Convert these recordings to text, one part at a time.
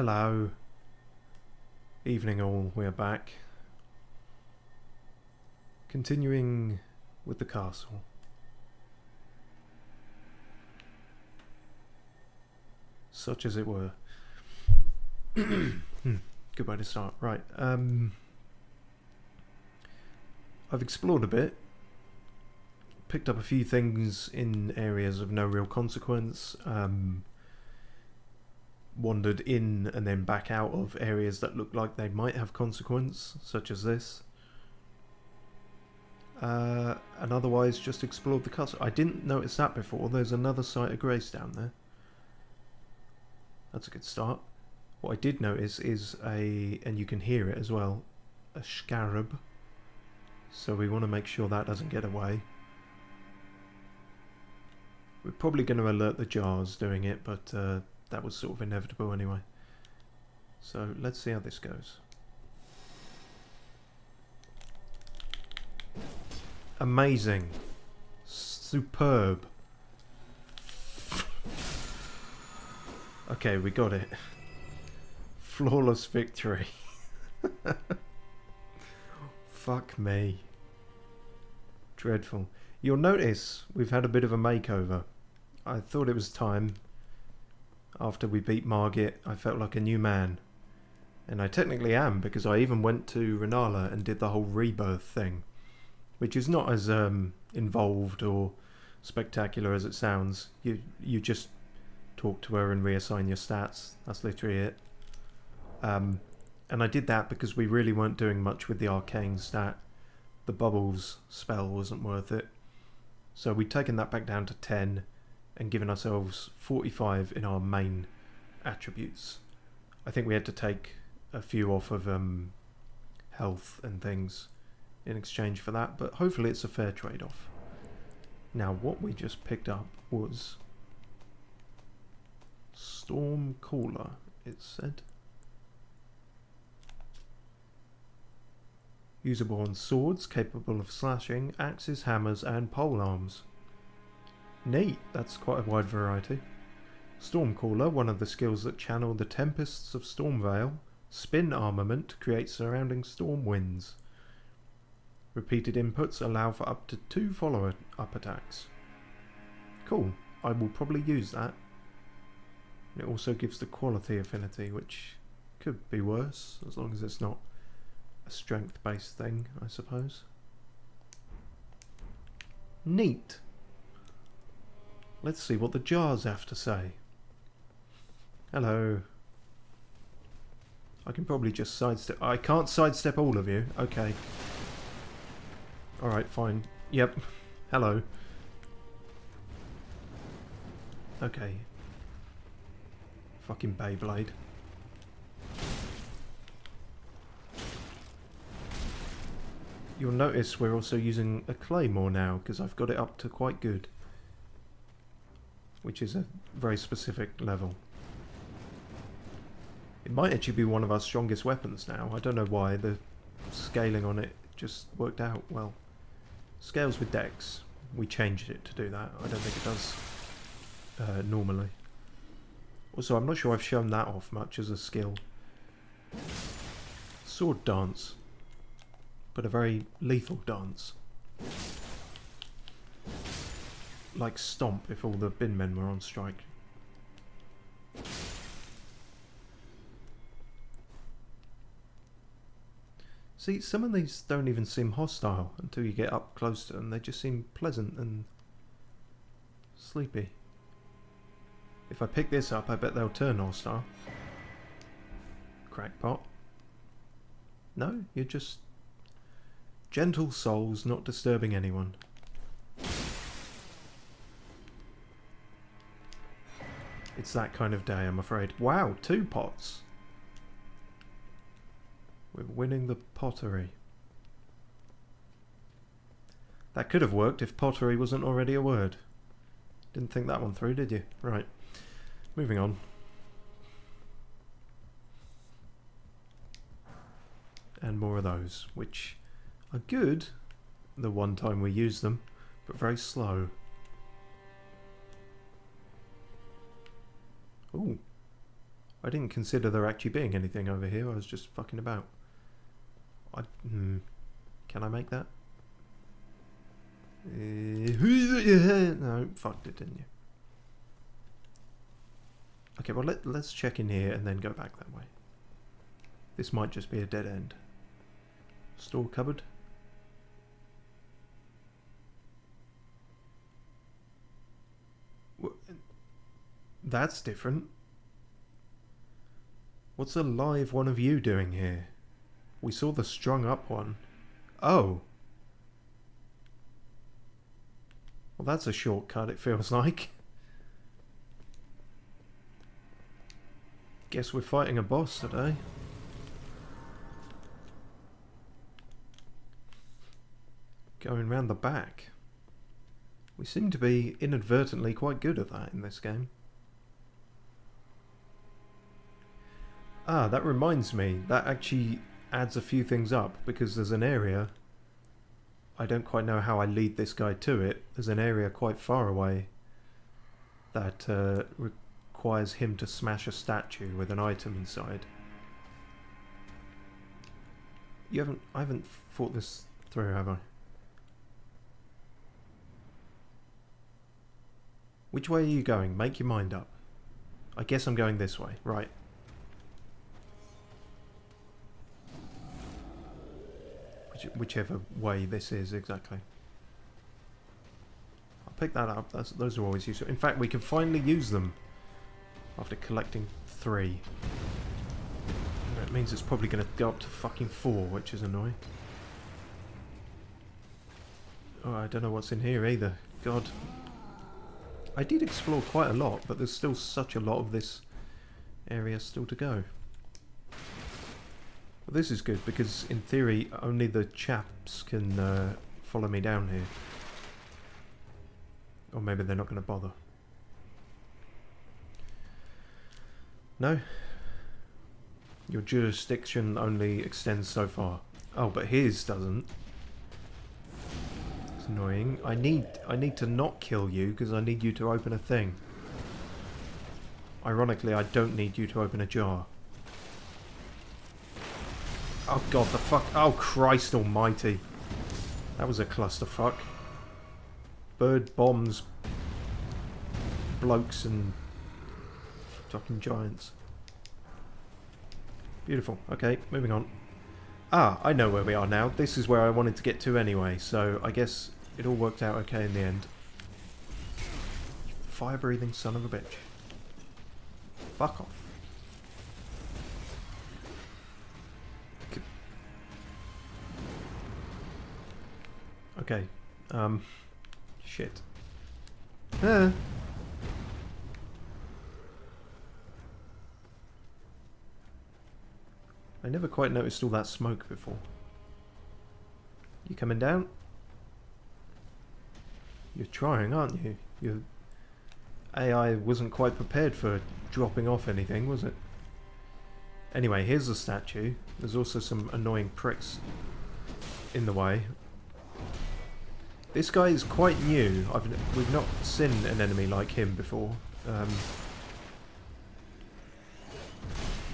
Hello. Evening all, we're back. Continuing with the castle. Such as it were. Good way to start. Right, I've explored a bit. Picked up a few things in areas of no real consequence. Wandered in and then back out of areas that looked like they might have consequence, such as this. And otherwise just explored the castle. I didn't notice that before. There's another site of grace down there. That's a good start. What I did notice is and you can hear it as well, a scarab. So we want to make sure that doesn't get away. We're probably going to alert the jars doing it, but that was sort of inevitable anyway. So let's see how this goes. Amazing. Superb. Okay, we got it. Flawless victory. Fuck me. Dreadful. You'll notice we've had a bit of a makeover. I thought it was time. After we beat Margit, I felt like a new man. And I technically am, because I even went to Renala and did the whole rebirth thing. Which is not as involved or spectacular as it sounds. You just talk to her and reassign your stats. That's literally it. And I did that because we really weren't doing much with the arcane stat. The bubbles spell wasn't worth it. So we'd taken that back down to 10 and given ourselves 45 in our main attributes. I think we had to take a few off of health and things in exchange for that, but hopefully it's a fair trade-off. Now what we just picked up was Storm Caller, it said. Usable on swords, capable of slashing, axes, hammers and polearms. Neat, that's quite a wide variety. Stormcaller, one of the skills that channel the tempests of Stormvale. Spin armament creates surrounding storm winds. Repeated inputs allow for up to 2 follow-up attacks. Cool, I will probably use that. It also gives the quality affinity, which could be worse, as long as it's not a strength-based thing, I suppose. Neat. Let's see what the jars have to say. Hello. I can probably just sidestep. I can't sidestep all of you. Okay. Alright, fine. Yep. Hello. Okay. Fucking Beyblade. You'll notice we're also using a claymore now, because I've got it up to quite good. Which is a very specific level. It might actually be one of our strongest weapons now. I don't know why. The scaling on it just worked out well. Scales with dex. We changed it to do that. I don't think it does normally. Also, I'm not sure I've shown that off much as a skill. Sword dance. But a very lethal dance. Like Stomp if all the bin men were on strike. See, some of these don't even seem hostile until you get up close to them. They just seem pleasant and sleepy. If I pick this up, I bet they'll turn hostile. Crackpot. No, you're just gentle souls not disturbing anyone. It's that kind of day, I'm afraid. Wow, 2 pots. We're winning the pottery. That could have worked if pottery wasn't already a word. Didn't think that one through, did you? Right. Moving on. And more of those, which are good the one time we use them, but very slow. Ooh. I didn't consider there actually being anything over here. I was just fucking about. Can I make that? No, fucked it, didn't you? Okay, well let's check in here and then go back that way. This might just be a dead end. Store cupboard. That's different. What's a live one of you doing here? We saw the strung up one. Oh. Well, that's a shortcut, it feels like. Guess we're fighting a boss today. Going round the back. We seem to be inadvertently quite good at that in this game. Ah, that reminds me. That actually adds a few things up, because there's an area... I don't quite know how I lead this guy to it. There's an area quite far away that requires him to smash a statue with an item inside. I haven't thought this through, have I? Which way are you going? Make your mind up. I guess I'm going this way. Right. Whichever way this is, exactly. I'll pick that up. Those are always useful. In fact, we can finally use them after collecting 3. That means it's probably going to go up to fucking 4, which is annoying. Oh, I don't know what's in here either. God. I did explore quite a lot, but there's still such a lot of this area still to go. Well, this is good, because in theory only the chaps can follow me down here. Or maybe they're not going to bother. No? Your jurisdiction only extends so far. Oh, but his doesn't. It's annoying. I need to not kill you, because I need you to open a thing. Ironically, I don't need you to open a jar. Oh god, the fuck. Oh Christ almighty. That was a clusterfuck. Bird bombs blokes and fucking giants. Beautiful. Okay, moving on. Ah, I know where we are now. This is where I wanted to get to anyway, so I guess it all worked out okay in the end. Fire-breathing son of a bitch. Fuck off. Okay. Shit. I never quite noticed all that smoke before. You coming down? You're trying, aren't you? Your AI wasn't quite prepared for dropping off anything, was it? Anyway, here's the statue. There's also some annoying pricks in the way. This guy is quite new. We've not seen an enemy like him before.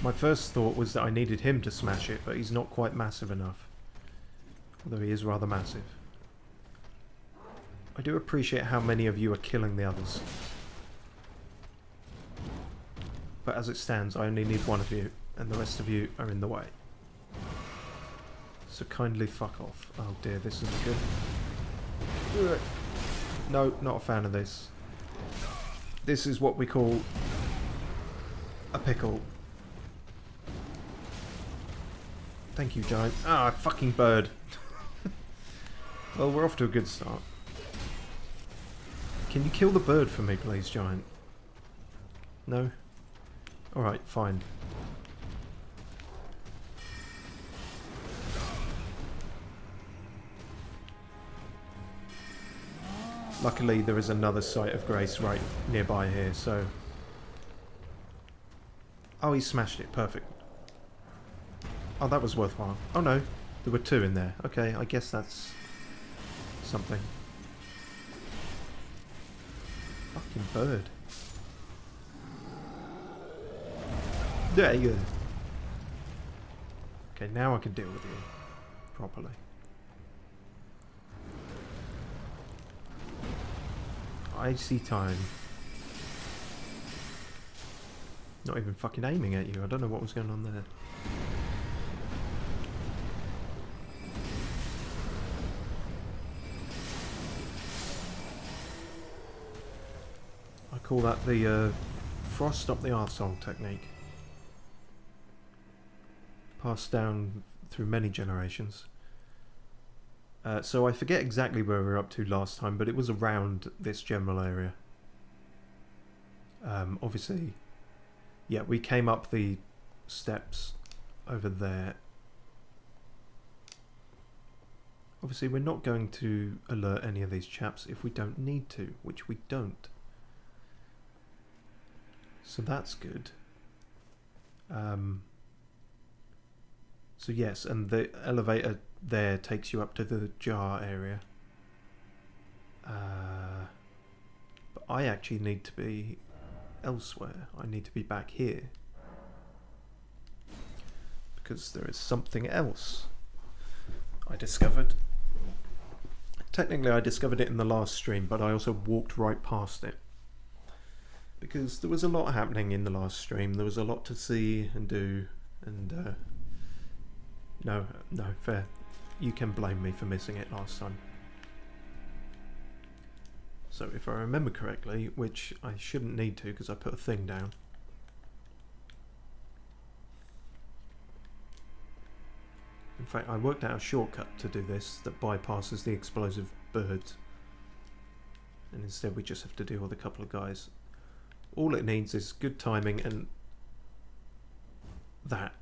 My first thought was that I needed him to smash it, but he's not quite massive enough. Although he is rather massive. I do appreciate how many of you are killing the others. But as it stands, I only need one of you, and the rest of you are in the way. So kindly fuck off. Oh dear, this isn't good. No, not a fan of this. This is what we call a pickle. Thank you, giant. Ah, fucking bird. Well, we're off to a good start. Can you kill the bird for me, please, giant? No? Alright, fine. Luckily, there is another site of grace right nearby here, so... Oh, he smashed it. Perfect. Oh, that was worthwhile. Oh no, there were 2 in there. Okay, I guess that's... something. Fucking bird. There you go. Okay, now I can deal with you properly. Icy time. Not even fucking aiming at you. I don't know what was going on there. I call that the frost up the arsehole technique. Passed down through many generations. So I forget exactly where we were up to last time, but it was around this general area. Obviously, yeah, we came up the steps over there. Obviously, we're not going to alert any of these chaps if we don't need to, which we don't. So that's good. So yes, and the elevator there takes you up to the jar area. But I actually need to be elsewhere. I need to be back here. Because there is something else I discovered. Technically I discovered it in the last stream, but I also walked right past it. Because there was a lot happening in the last stream. There was a lot to see and do, and no, fair. You can blame me for missing it last time. So if I remember correctly, which I shouldn't need to because I put a thing down. In fact, I worked out a shortcut to do this that bypasses the explosive birds. And instead we just have to deal with a couple of guys. All it needs is good timing and that.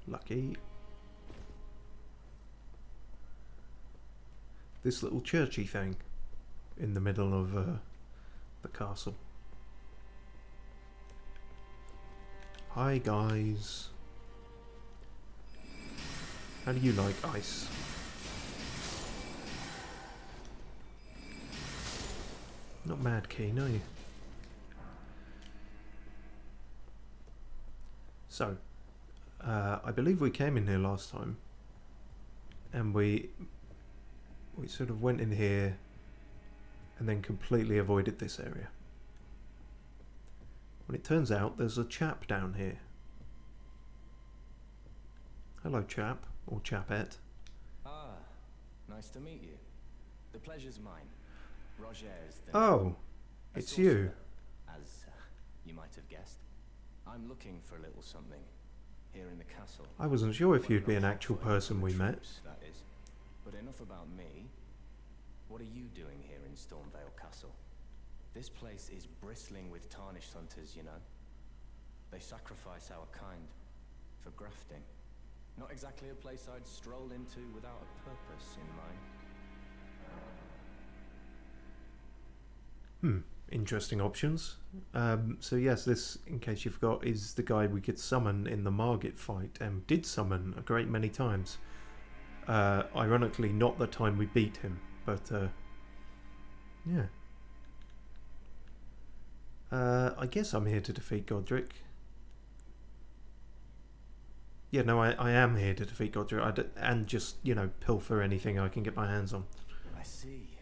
Lucky. This little churchy thing in the middle of the castle. Hi guys. How do you like ice? Not mad keen, are you? So, I believe we came in here last time, and we sort of went in here, and then completely avoided this area. Well, it turns out there's a chap down here. Hello, chap, or chapette. Ah, nice to meet you. The pleasure's mine. Roger is the... Oh, it's you. As you might have guessed. I'm looking for a little something here in the castle. I wasn't sure if you'd be an actual person we met. That is. But enough about me. What are you doing here in Stormvale Castle? This place is bristling with tarnished hunters, you know. They sacrifice our kind for grafting. Not exactly a place I'd stroll into without a purpose in mind. Interesting options. So yes, this, in case you forgot, is the guy we could summon in the Margit fight, and did summon a great many times. Ironically, not the time we beat him, but yeah. I guess I'm here to defeat Godric. Yeah, no, I am here to defeat Godric, and just, you know, pilfer anything I can get my hands on. I see.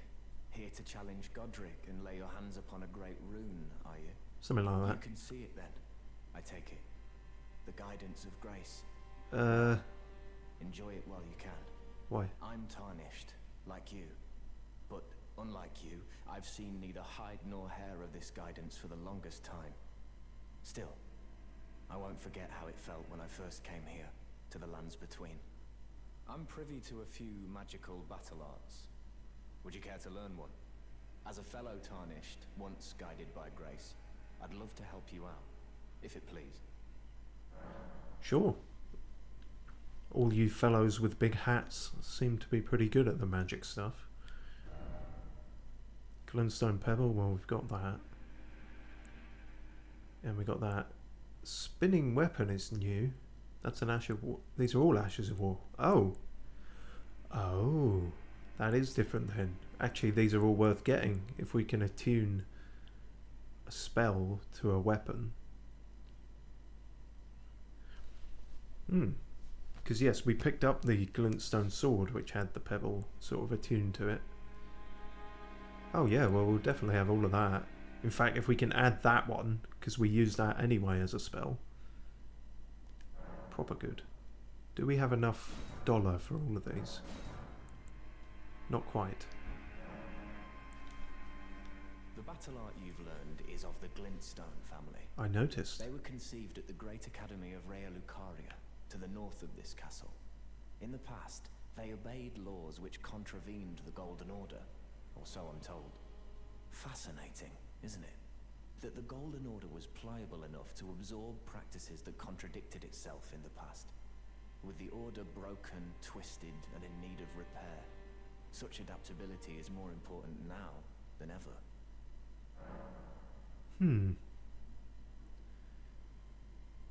Here to challenge Godric and lay your hands upon a great rune, are you? Something like that. You can see it then, I take it. The guidance of grace. Enjoy it while you can. Why? I'm tarnished, like you. But unlike you, I've seen neither hide nor hair of this guidance for the longest time. Still, I won't forget how it felt when I first came here, to the lands between. I'm privy to a few magical battle arts. Would you care to learn one? As a fellow tarnished, once guided by grace, I'd love to help you out, if it please. Sure. All you fellows with big hats seem to be pretty good at the magic stuff. Glintstone Pebble, well, we've got that. And we got that. Spinning Weapon is new. That's an Ash of War. These are all Ashes of War. Oh. Oh. That is different then. Actually, these are all worth getting if we can attune a spell to a weapon. Because yes, we picked up the glintstone sword, which had the pebble sort of attuned to it. Oh yeah, well we'll definitely have all of that. In fact, if we can add that one, because we use that anyway as a spell. Proper good. Do we have enough dollar for all of these? Not quite. The battle art you've learned is of the Glintstone family. I noticed. They were conceived at the Great Academy of Rea Lucaria, to the north of this castle. In the past, they obeyed laws which contravened the Golden Order, or so I'm told. Fascinating, isn't it? That the Golden Order was pliable enough to absorb practices that contradicted itself in the past. With the Order broken, twisted, and in need of repair, such adaptability is more important now than ever.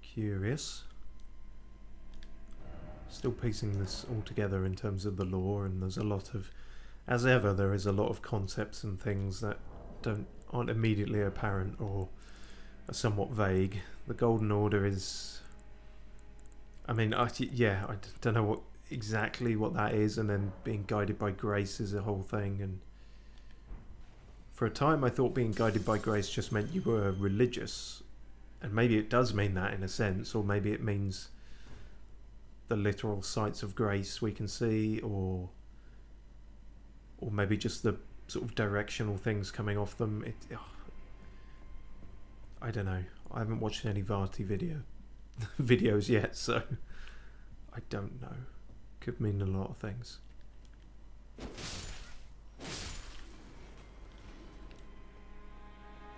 Curious. Still piecing this all together in terms of the lore, and there's a lot of, as ever, there is a lot of concepts and things that aren't immediately apparent or are somewhat vague. The Golden Order is, I mean, I don't know exactly what that is, and then being guided by grace is a whole thing. And for a time I thought being guided by grace just meant you were religious, and maybe it does mean that in a sense, or maybe it means the literal sights of grace we can see, or maybe just the sort of directional things coming off them. I don't know. I haven't watched any Vati videos yet, so I don't know. Could mean a lot of things.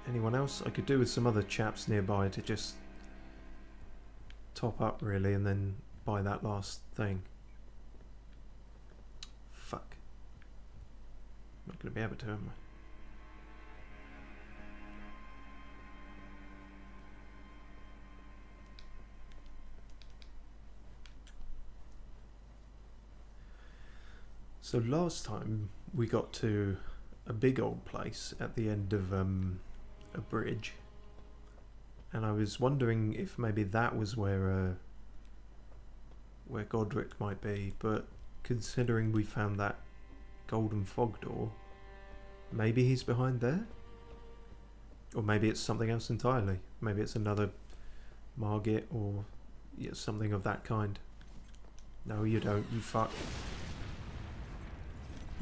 Anyone else? I could do with some other chaps nearby to just top up really, and then buy that last thing. Fuck. Not going to be able to, am I? So last time we got to a big old place at the end of a bridge, and I was wondering if maybe that was where Godric might be, but considering we found that golden fog door, maybe he's behind there? Or maybe it's something else entirely. Maybe it's another Margit, or something of that kind. No, you don't, you fuck.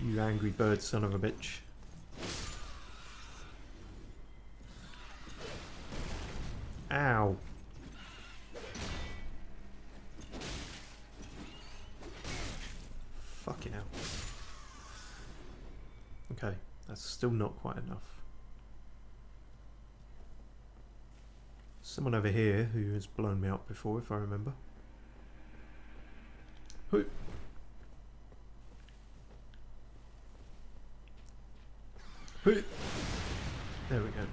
You angry bird son of a bitch. Ow. Fucking hell. Okay, that's still not quite enough. Someone over here who has blown me up before, if I remember. Hoo. Hoo. There we go.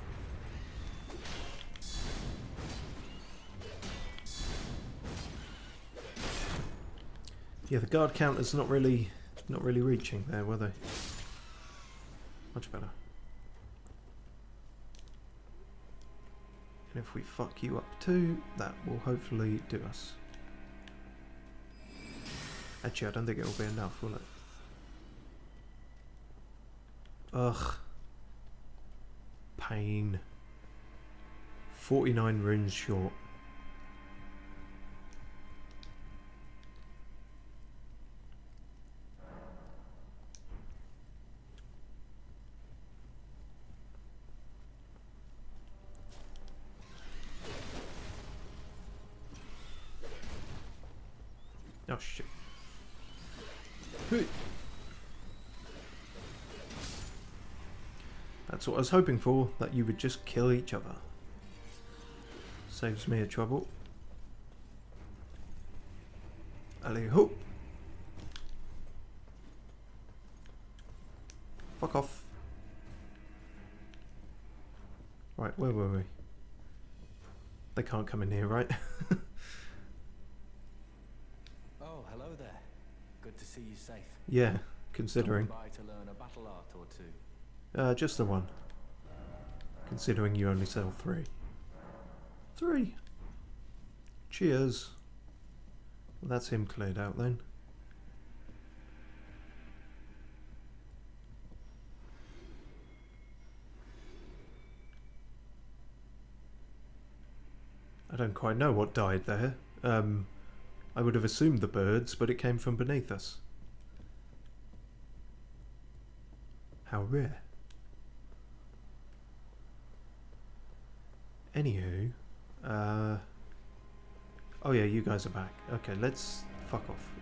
Yeah, the guard counters not really reaching there, were they? Much better. And if we fuck you up too, that will hopefully do us. Actually, I don't think it will be enough, will it? Ugh. Pain. 49 runes short. Oh shit. That's what I was hoping for, that you would just kill each other. Saves me a trouble. Alley hoop. Fuck off. Right, where were we? They can't come in here, right? Oh, hello there. Good to see you safe. Yeah, considering. By to learn a battle art or two. Just the one. considering you only sell 3. 3! Cheers! Well, that's him cleared out then. I don't quite know what died there. I would have assumed the birds, but it came from beneath us. How rare. Anywho, oh yeah, you guys are back. Okay, let's fuck off.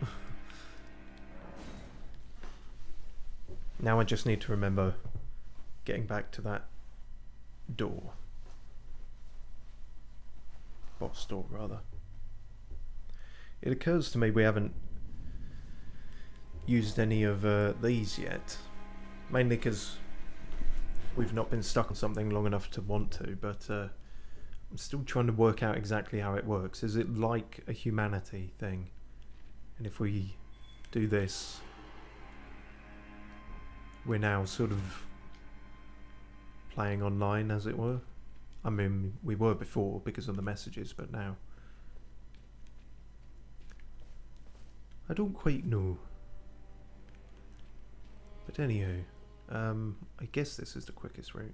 Now I just need to remember getting back to that door. Boss door, rather. It occurs to me we haven't used any of these yet. Mainly because we've not been stuck on something long enough to want to, but I'm still trying to work out exactly how it works. Is it like a humanity thing? And if we do this, we're now sort of playing online, as it were. I mean, we were before because of the messages, but now I don't quite know. But anywho, I guess this is the quickest route.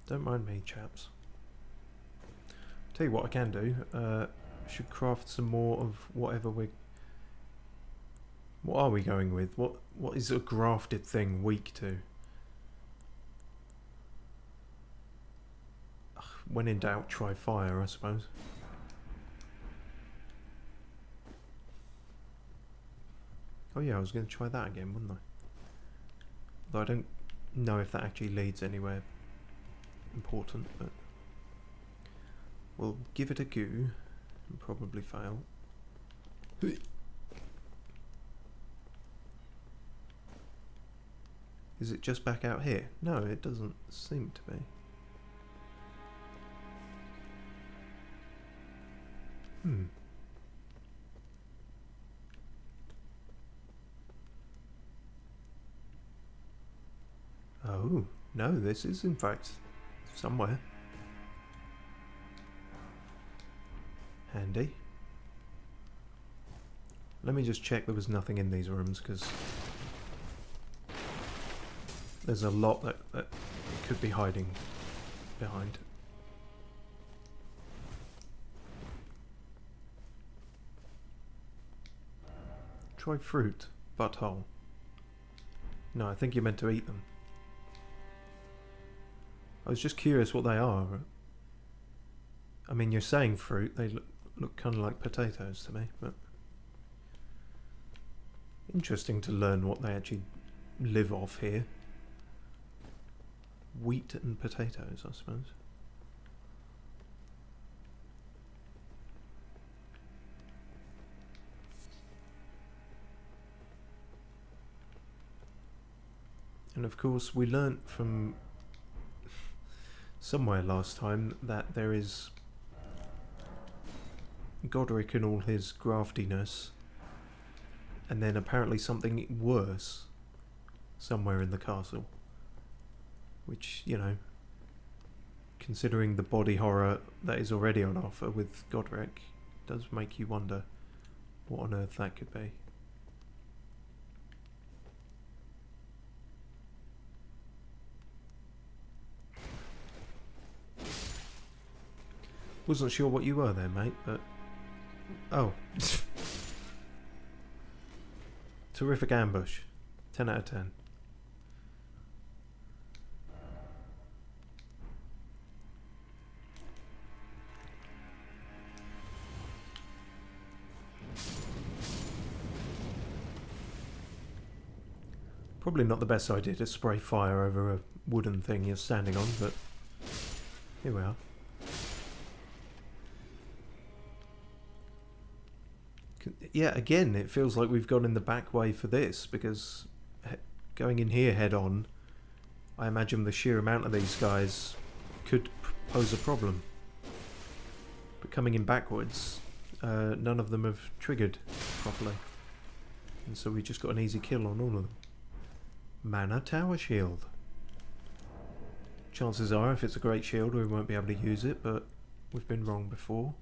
Don't mind me, chaps. Tell you what I can do. Should craft some more of whatever we. What are we going with? What is a grafted thing weak to? Ugh, when in doubt, try fire, I suppose. Oh yeah, I was going to try that again, wouldn't I? Though I don't know if that actually leads anywhere important, but we'll give it a go and probably fail. Is it just back out here? No, it doesn't seem to be. Oh, no, this is in fact somewhere. Handy. Let me just check there was nothing in these rooms, because there's a lot that it could be hiding behind. Try fruit. Butthole. No, I think you're meant to eat them. I was just curious what they are. I mean, you're saying fruit, they look kind of like potatoes to me, but interesting to learn what they actually live off here. Wheat and potatoes, I suppose. And of course, we learnt from somewhere last time that there is Godric and all his graftiness, and then apparently something worse somewhere in the castle, which, you know, considering the body horror that is already on offer with Godric, does make you wonder what on earth that could be. Wasn't sure what you were there, mate, but... Oh. Terrific ambush. 10 out of 10. Probably not the best idea to spray fire over a wooden thing you're standing on, but here we are. yeah, again, it feels like we've gone in the back way for this, because going in here head on, I imagine the sheer amount of these guys could pose a problem. But coming in backwards, none of them have triggered properly. And so we just got an easy kill on all of them. Mana Tower Shield. Chances are, if it's a great shield, we won't be able to use it, but we've been wrong before.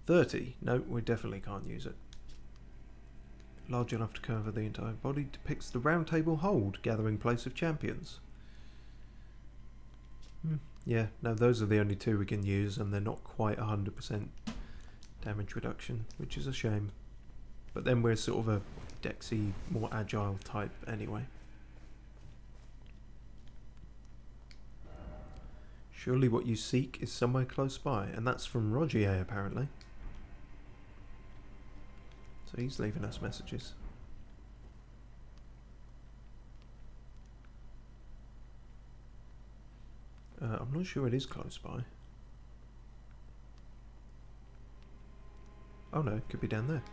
30. No, we definitely can't use it. Large enough to cover the entire body. Depicts the round table hold, gathering place of champions. Yeah, no, those are the only two we can use, and they're not quite 100% damage reduction, which is a shame. But then we're sort of a Dexy, more agile type anyway. Surely what you seek is somewhere close by, and that's from Rogier apparently. So he's leaving us messages. I'm not sure it is close by. Oh no, it could be down there.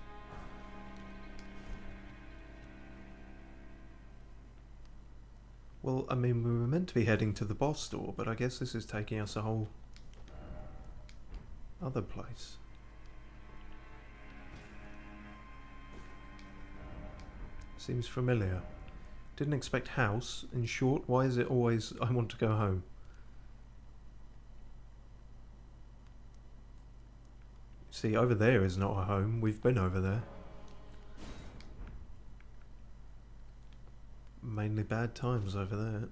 Well, I mean, we were meant to be heading to the boss store, but I guess this is taking us a whole other place. Seems familiar. Didn't expect house. In short, why is it always I want to go home? See, over there is not a home. We've been over there. Mainly bad times over there.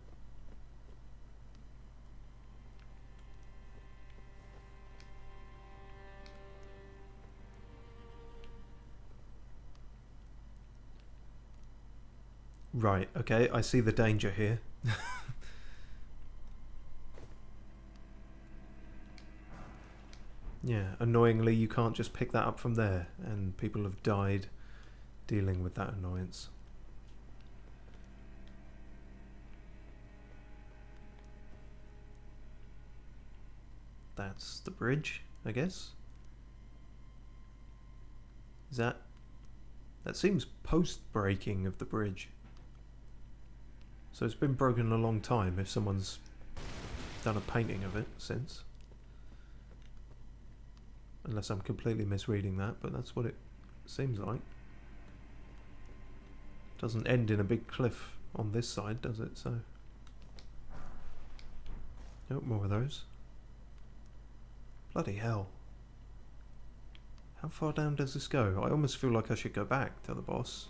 Right, okay, I see the danger here. Yeah, annoyingly you can't just pick that up from there, and people have died dealing with that annoyance. That's the bridge, I guess. Is that seems post-breaking of the bridge. So it's been broken a long time if someone's done a painting of it since. Unless I'm completely misreading that, but that's what it seems like. Doesn't end in a big cliff on this side, does it? So, nope, more of those. Bloody hell. How far down does this go? I almost feel like I should go back to the boss.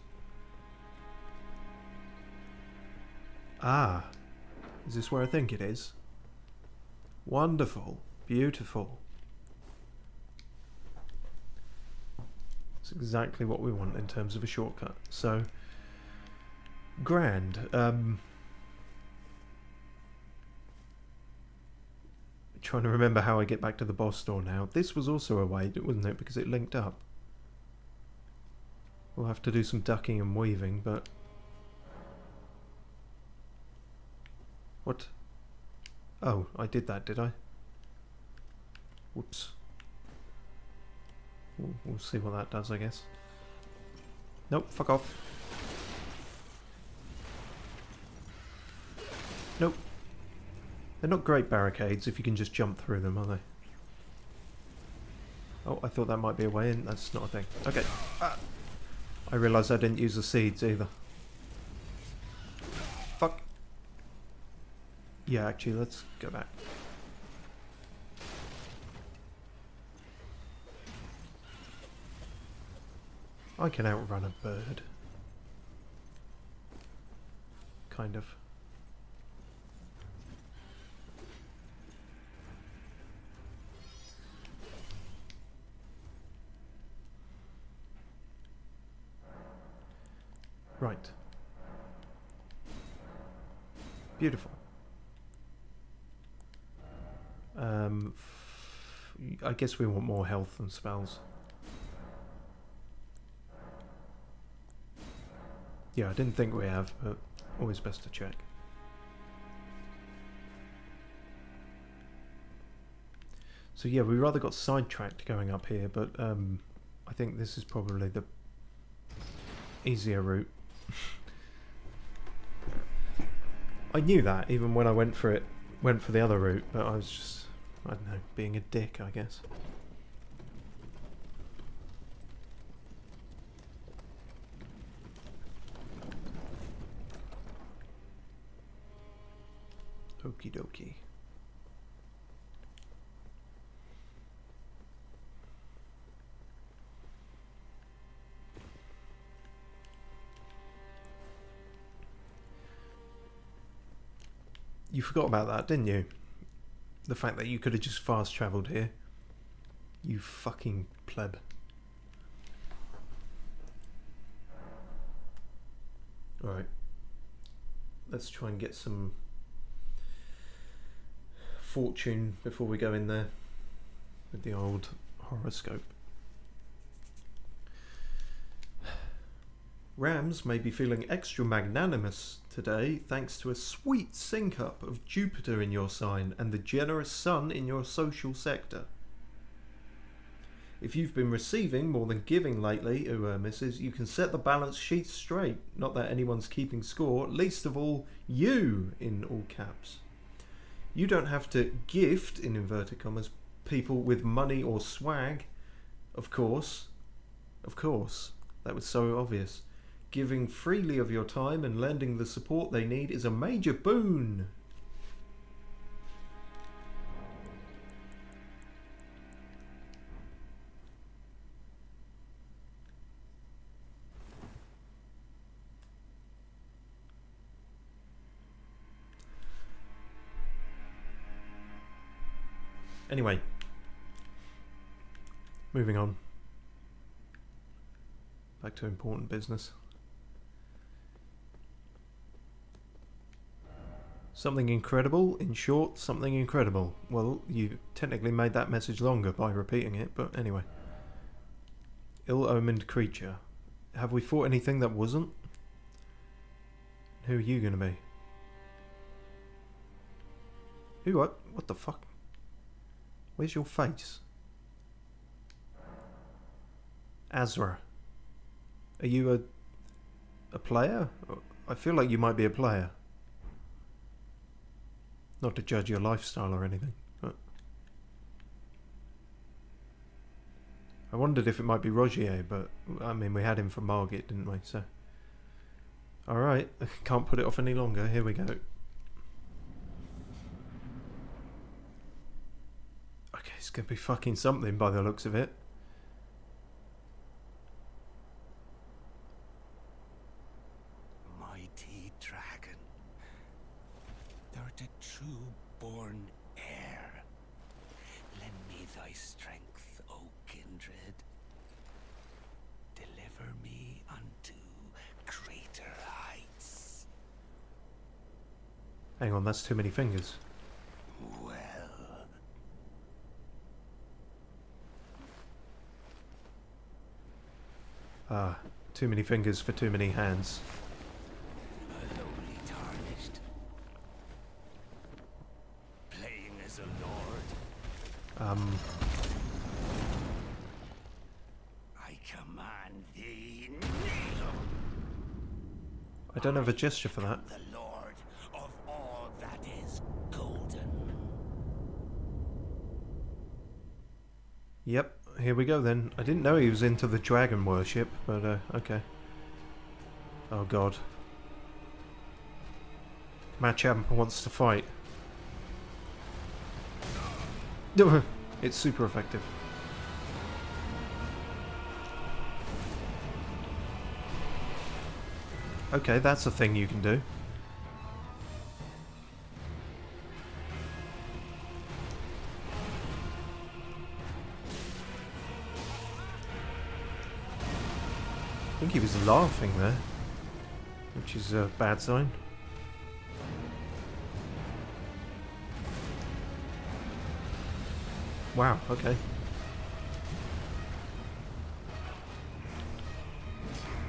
Ah, is this where I think it is? Wonderful, beautiful. It's exactly what we want in terms of a shortcut. So, grand. Trying to remember how I get back to the boss store now. This was also a way, wasn't it? Because it linked up. We'll have to do some ducking and weaving, but... What? Oh, I did that, did I? Whoops. We'll see what that does, I guess. Nope, fuck off. Nope. They're not great barricades if you can just jump through them, are they? Oh, I thought that might be a way in. That's not a thing. Okay. Ah. I realised I didn't use the seeds either. Fuck. Yeah, actually, let's go back. I can outrun a bird. Kind of. Right. Beautiful. I guess we want more health and spells. Yeah, I didn't think we have, but always best to check. So yeah, we rather got sidetracked going up here, but I think this is probably the easier route. I knew that even when I went for the other route, but I was just, I don't know, being a dick, I guess. Okie dokie. You forgot about that, didn't you? The fact that you could have just fast travelled here. You fucking pleb. Alright. Let's try and get some fortune before we go in there with the old horoscope. Rams may be feeling extra magnanimous today thanks to a sweet sync-up of Jupiter in your sign and the generous sun in your social sector. If you've been receiving more than giving lately, missus, you can set the balance sheet straight. Not that anyone's keeping score, least of all you, in all caps. You don't have to gift, in inverted commas, people with money or swag. Of course. Of course. That was so obvious. Giving freely of your time and lending the support they need is a major boon. Anyway, moving on. Back to important business. Something incredible, in short, something incredible. Well, you technically made that message longer by repeating it, but anyway. Ill-omened creature. Have we fought anything that wasn't? Who are you gonna be? Who, what the fuck? Where's your face? Azra. Are you a player? I feel like you might be a player. Not to judge your lifestyle or anything, but I wondered if it might be Rogier, but I mean we had him for Margit, didn't we? So alright, can't put it off any longer. Here we go. Okay, it's gonna be fucking something by the looks of it. Mighty dragon, thou the true-born heir. Lend me thy strength, O kindred. Deliver me unto greater heights. Hang on, that's too many fingers. Well, Ah, too many fingers for too many hands. lowly tarnished, playing as a lord, I command thee, kneel. I don't have a gesture for that. The lord of all that is golden. Yep, here we go then. I didn't know he was into the dragon worship, but okay. Oh god. Machamp wants to fight. It's super effective. Okay, that's a thing you can do. I think he was laughing there, which is a bad sign. Wow, okay.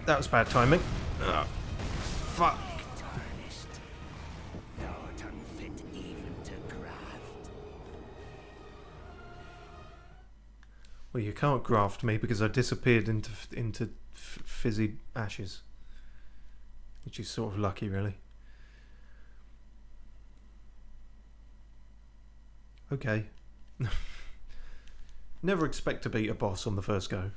That was bad timing. Ugh. Fuck. Tarnished, thou art unfit even to graft. Well, you can't graft me because I disappeared into fizzy ashes. Which is sort of lucky, really. Okay. Never expect to beat a boss on the first go.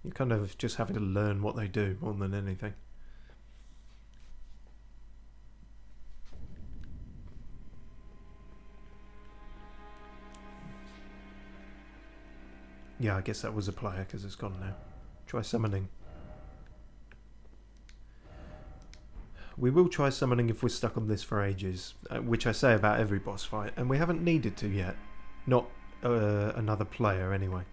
You're kind of just having to learn what they do more than anything. Yeah, I guess that was a player because it's gone now. Try summoning. We will try summoning if we're stuck on this for ages, which I say about every boss fight, and we haven't needed to yet. Not another player, anyway.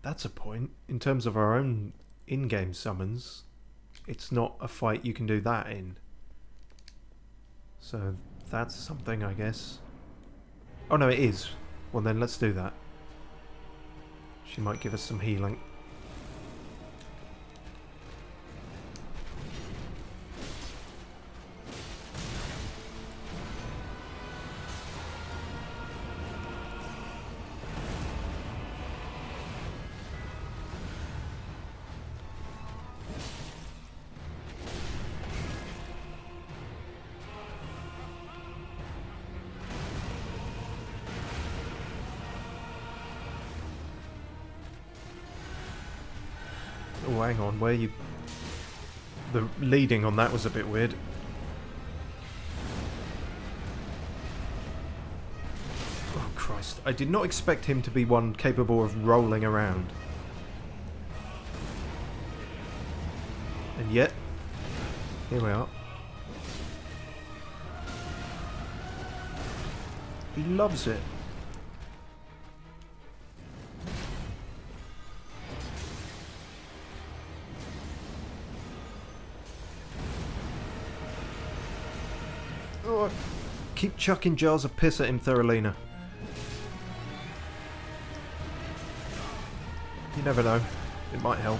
That's a point. In terms of our own in-game summons, it's not a fight you can do that in. So that's something, I guess. Oh no, it is. Well then, let's do that. She might give us some healing. Oh, hang on, where you... The leading on that was a bit weird. Oh, Christ. I did not expect him to be one capable of rolling around. And yet, here we are. He loves it. Oh, keep chucking jars of piss at him, Thorolina. You never know. It might help.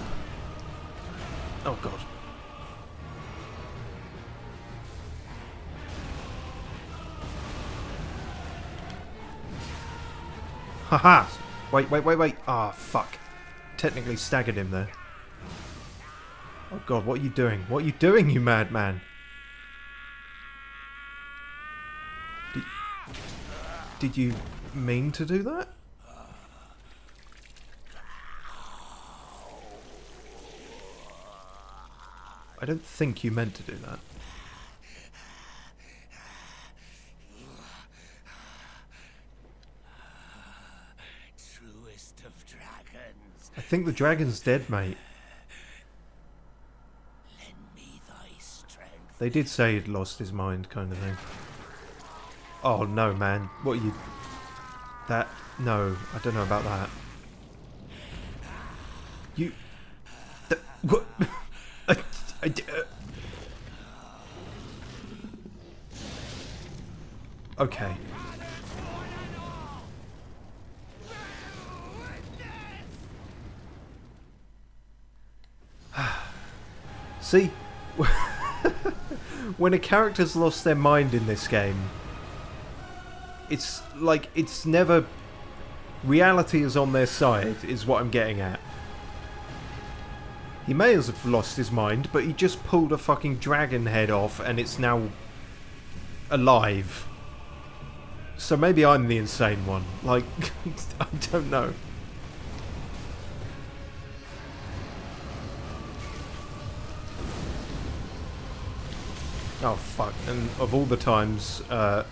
Oh, God. Haha! Wait. Ah, fuck. Technically staggered him there. Oh, God, what are you doing? What are you doing, you madman? Did you mean to do that? I don't think you meant to do that. Truest of dragons. I think the dragon's dead, mate. Lend me thy strength. They did say he'd lost his mind, kind of thing. Oh, no, man. What are you... That... No, I don't know about that. You... What... Okay. See? When a character's lost their mind in this game, it's like, it's never... Reality is on their side, is what I'm getting at. He may have lost his mind, but he just pulled a fucking dragon head off and it's now alive. So maybe I'm the insane one. Like, I don't know. Oh, fuck. And of all the times, I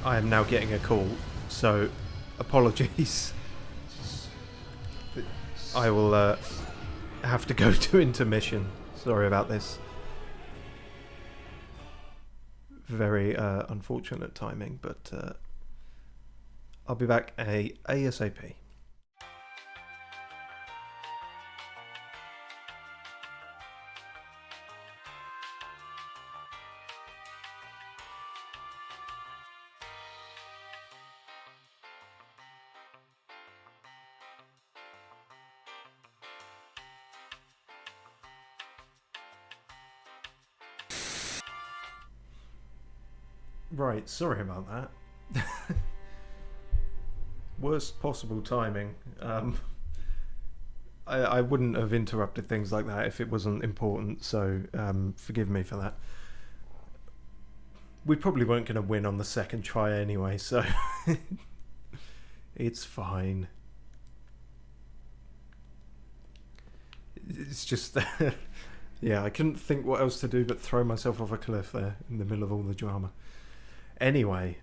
am now getting a call. So, apologies. I will have to go to intermission. Sorry about this. Very unfortunate timing, but I'll be back ASAP. Right, sorry about that. Worst possible timing. I wouldn't have interrupted things like that if it wasn't important, so forgive me for that. We probably weren't going to win on the second try anyway, so it's fine. It's just yeah, I couldn't think what else to do but throw myself off a cliff there in the middle of all the drama. Anyway,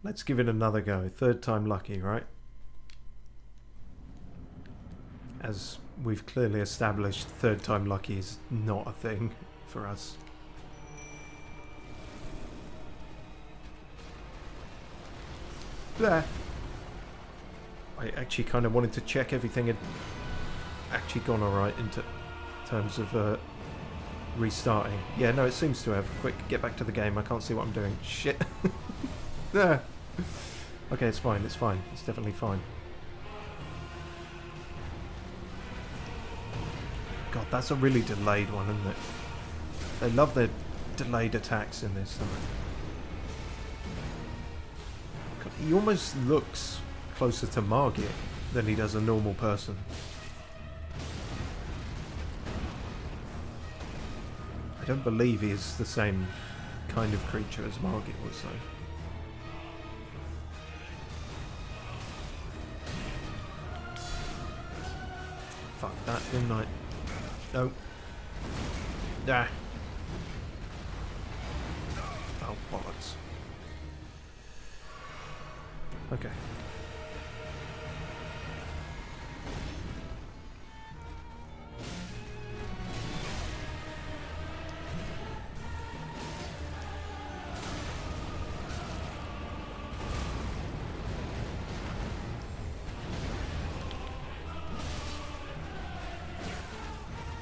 let's give it another go. Third time lucky, right? As we've clearly established, third time lucky is not a thing for us. There. I actually kind of wanted to check everything had actually gone alright in terms of restarting. Yeah, no, it seems to have. Quick, get back to the game. I can't see what I'm doing. Shit. There. Okay, it's fine. It's fine. It's definitely fine. God, that's a really delayed one, isn't it? They love their delayed attacks in this, don't they? God, he almost looks closer to Margit than he does a normal person. I don't believe he is the same kind of creature as Margit was, though. Fuck that, didn't I? No. Ah. Oh, bollocks. Okay.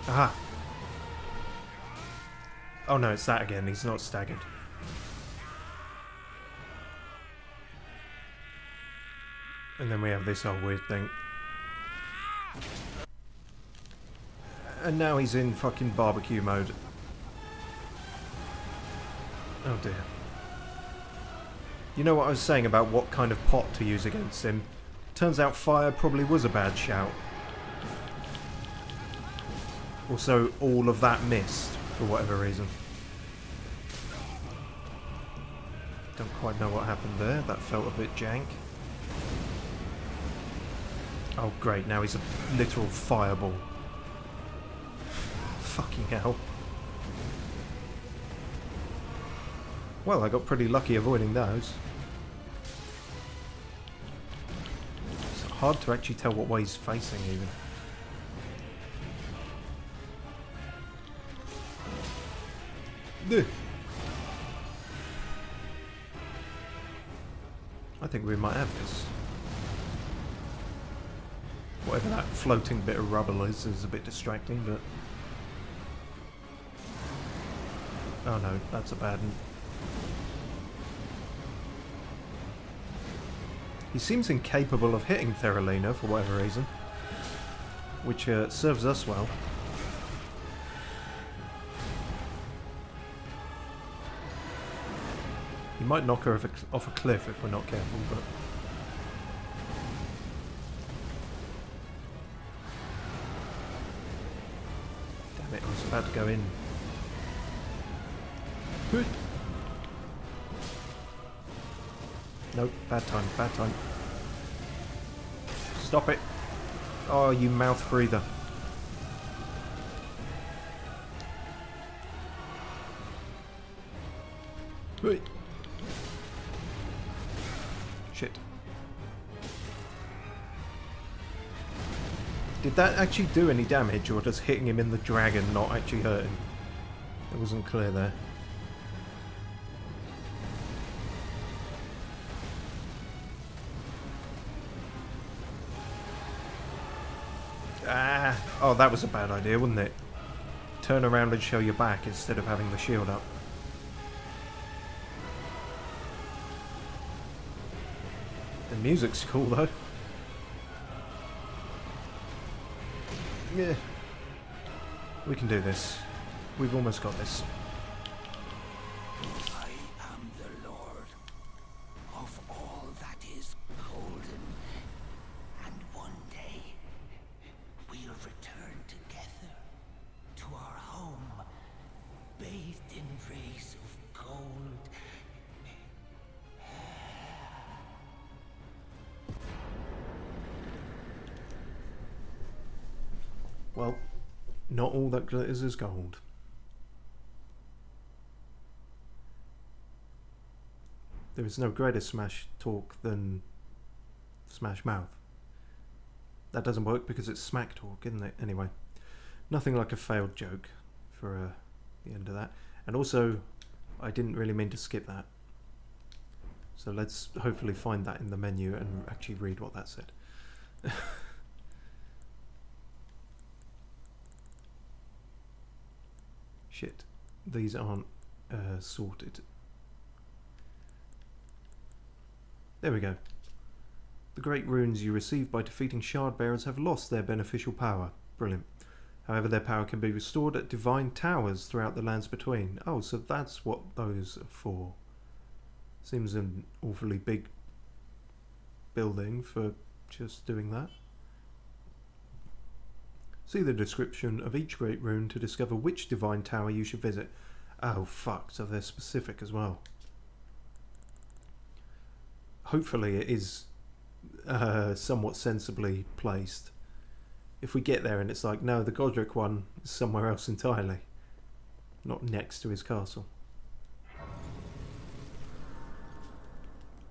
Aha! Oh no, it's that again. He's not staggered. And then we have this whole weird thing. And now he's in fucking barbecue mode. Oh dear. You know what I was saying about what kind of pot to use against him? Turns out fire probably was a bad shout. Also, all of that missed, for whatever reason. Don't quite know what happened there. That felt a bit jank. Oh great, now he's a literal fireball. Fucking hell. Well, I got pretty lucky avoiding those. It's hard to actually tell what way he's facing even. I think we might have this. Whatever that floating bit of rubble is a bit distracting, but... Oh no, that's a bad one. He seems incapable of hitting Theralina for whatever reason, which serves us well. He might knock her off a cliff if we're not careful, but... Damn it, I was about to go in. Nope, bad time, bad time. Stop it! Oh, you mouth breather. Shit. Did that actually do any damage, or does hitting him in the dragon not actually hurt him? It wasn't clear there. Ah! Oh, that was a bad idea, wasn't it? Turn around and show your back instead of having the shield up. The music's cool though. Yeah. We can do this. We've almost got this. I am the Lord of all that is golden Not all that glitters is gold. There is no greater smash talk than smash mouth. That doesn't work because it's smack talk, isn't it? Anyway, nothing like a failed joke for the end of that. And also, I didn't really mean to skip that. So let's hopefully find that in the menu and actually read what that said. Shit, these aren't sorted. There we go. The great runes you receive by defeating shard bearers have lost their beneficial power. Brilliant. However, their power can be restored at divine towers throughout the lands between. Oh, so that's what those are for. Seems an awfully big building for just doing that. See the description of each great rune to discover which divine tower you should visit. Oh fuck, so they're specific as well. Hopefully it is somewhat sensibly placed. If we get there and it's like, no, the Godric one is somewhere else entirely. Not next to his castle.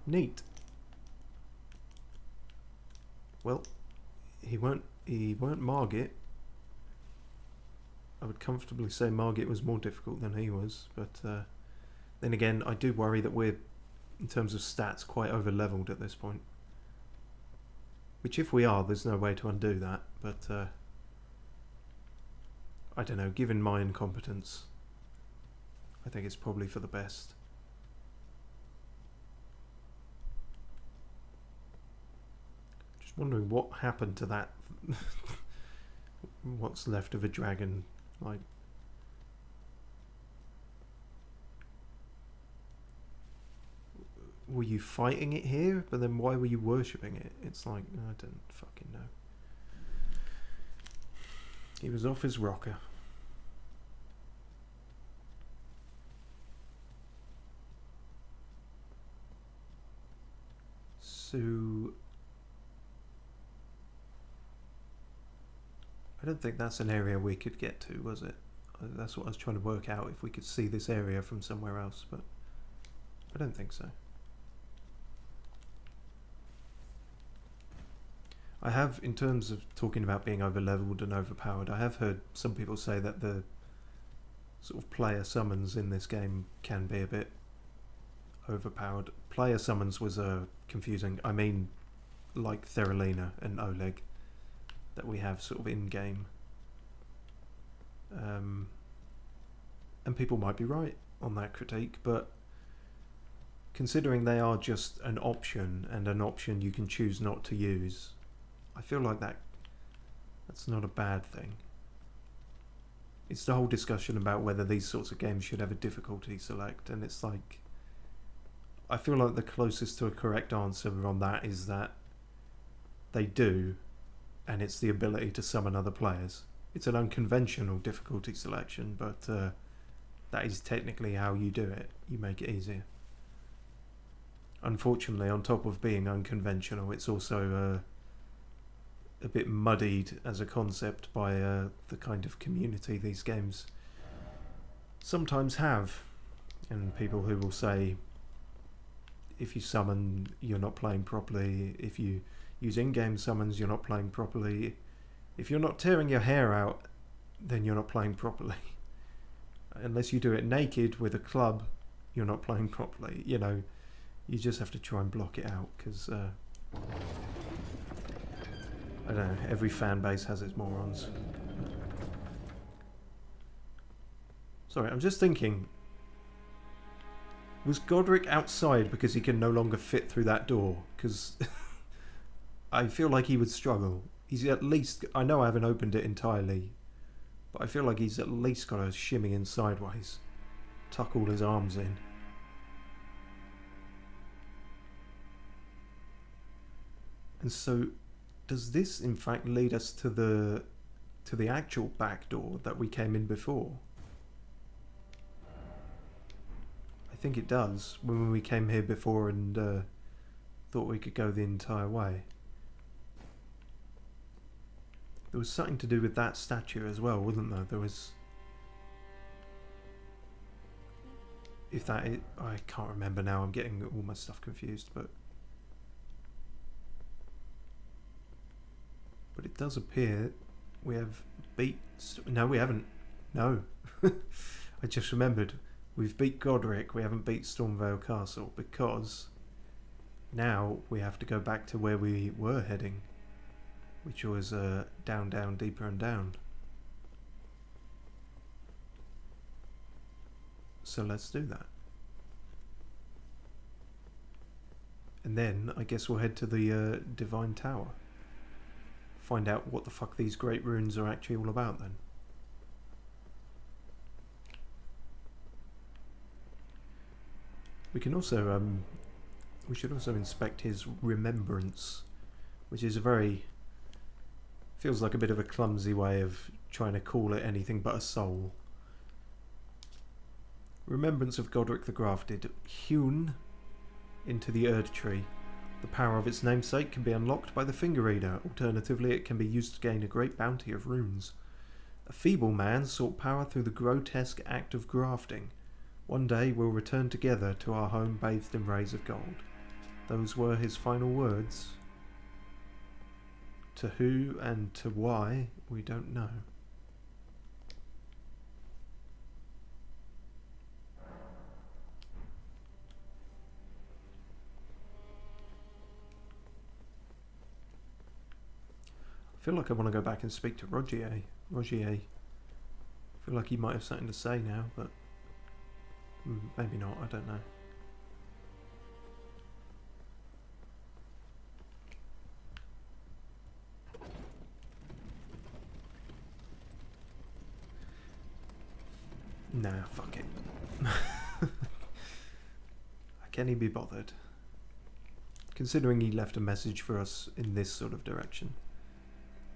Neat. Well, he weren't Margit. I would comfortably say Margit was more difficult than he was, but then again, I do worry that we're, in terms of stats, quite over-leveled at this point. Which, if we are, there's no way to undo that, but I don't know, given my incompetence, I think it's probably for the best. Just wondering what happened to that. What's left of a dragon, like... Were you fighting it here? But then why were you worshipping it? It's like, I don't fucking know. He was off his rocker. So... I don't think that's an area we could get to, was it? That's what I was trying to work out, if we could see this area from somewhere else, but I don't think so. I have, in terms of talking about being over-leveled and overpowered, I have heard some people say that the sort of player summons in this game can be a bit overpowered. Player summons was confusing. I mean, like Theralina and Oleg that we have sort of in-game. And people might be right on that critique, but considering they are just an option, and an option you can choose not to use, I feel like that's not a bad thing. It's the whole discussion about whether these sorts of games should have a difficulty select, and it's like, I feel like the closest to a correct answer on that is that they do, and it's the ability to summon other players. It's an unconventional difficulty selection, but that is technically how you do it. You make it easier. Unfortunately, on top of being unconventional, it's also a bit muddied as a concept by the kind of community these games sometimes have. And people who will say, if you summon, you're not playing properly. If you use in-game summons, you're not playing properly. If you're not tearing your hair out, then you're not playing properly. Unless you do it naked with a club, you're not playing properly. You know, you just have to try and block it out, because I don't know, every fan base has its morons. Sorry, I'm just thinking, was Godric outside because he can no longer fit through that door? Because I feel like he would struggle. He's at least, I know I haven't opened it entirely, but I feel like he's at least got to shimmy in sideways, tuck all his arms in. And so, does this in fact lead us to the actual back door that we came in before? I think it does, when we came here before and thought we could go the entire way. There was something to do with that statue as well, wasn't there? There was... If that is... I can't remember now, I'm getting all my stuff confused, but... But it does appear we have beat... No, we haven't. No. I just remembered. We've beat Godric, we haven't beat Stormvale Castle, because now we have to go back to where we were heading, which was down, down, deeper and down. So let's do that. And then I guess we'll head to the Divine Tower. Find out what the fuck these great runes are actually all about then. We can also, we should also inspect his remembrance, which is a very, feels like a bit of a clumsy way of trying to call it anything but a soul. Remembrance of Godric the Grafted, hewn into the Erd Tree. The power of its namesake can be unlocked by the Finger Reader. Alternatively, it can be used to gain a great bounty of runes. A feeble man sought power through the grotesque act of grafting. One day we'll return together to our home bathed in rays of gold. Those were his final words. To who and to why, we don't know. I feel like I want to go back and speak to Rogier. Rogier. I feel like he might have something to say now, but maybe not, I don't know. Nah, fuck it. Can he be bothered? Considering he left a message for us in this sort of direction.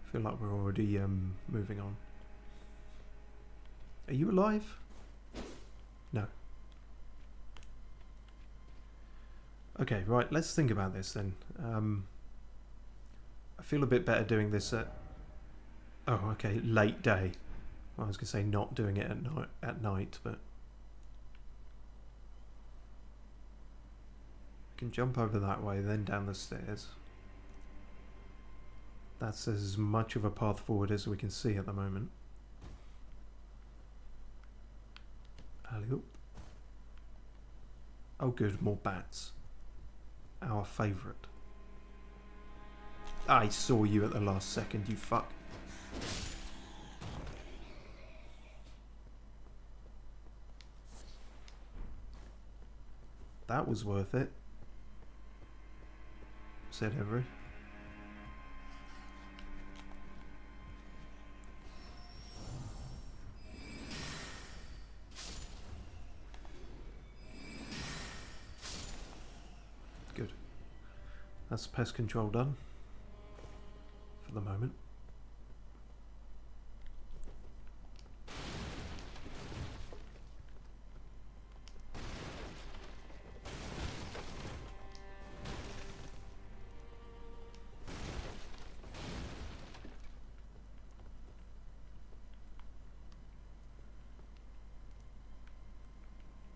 I feel like we're already moving on. Are you alive? No. Okay, right, let's think about this then. I feel a bit better doing this at... Oh, okay, late day. Well, I was going to say not doing it at night, but... I can jump over that way, then down the stairs. That's as much of a path forward as we can see at the moment. Alley-oop. Oh good, more bats. Our favourite. I saw you at the last second, you fuck. That was worth it. Said Every. Good. That's pest control done. For the moment.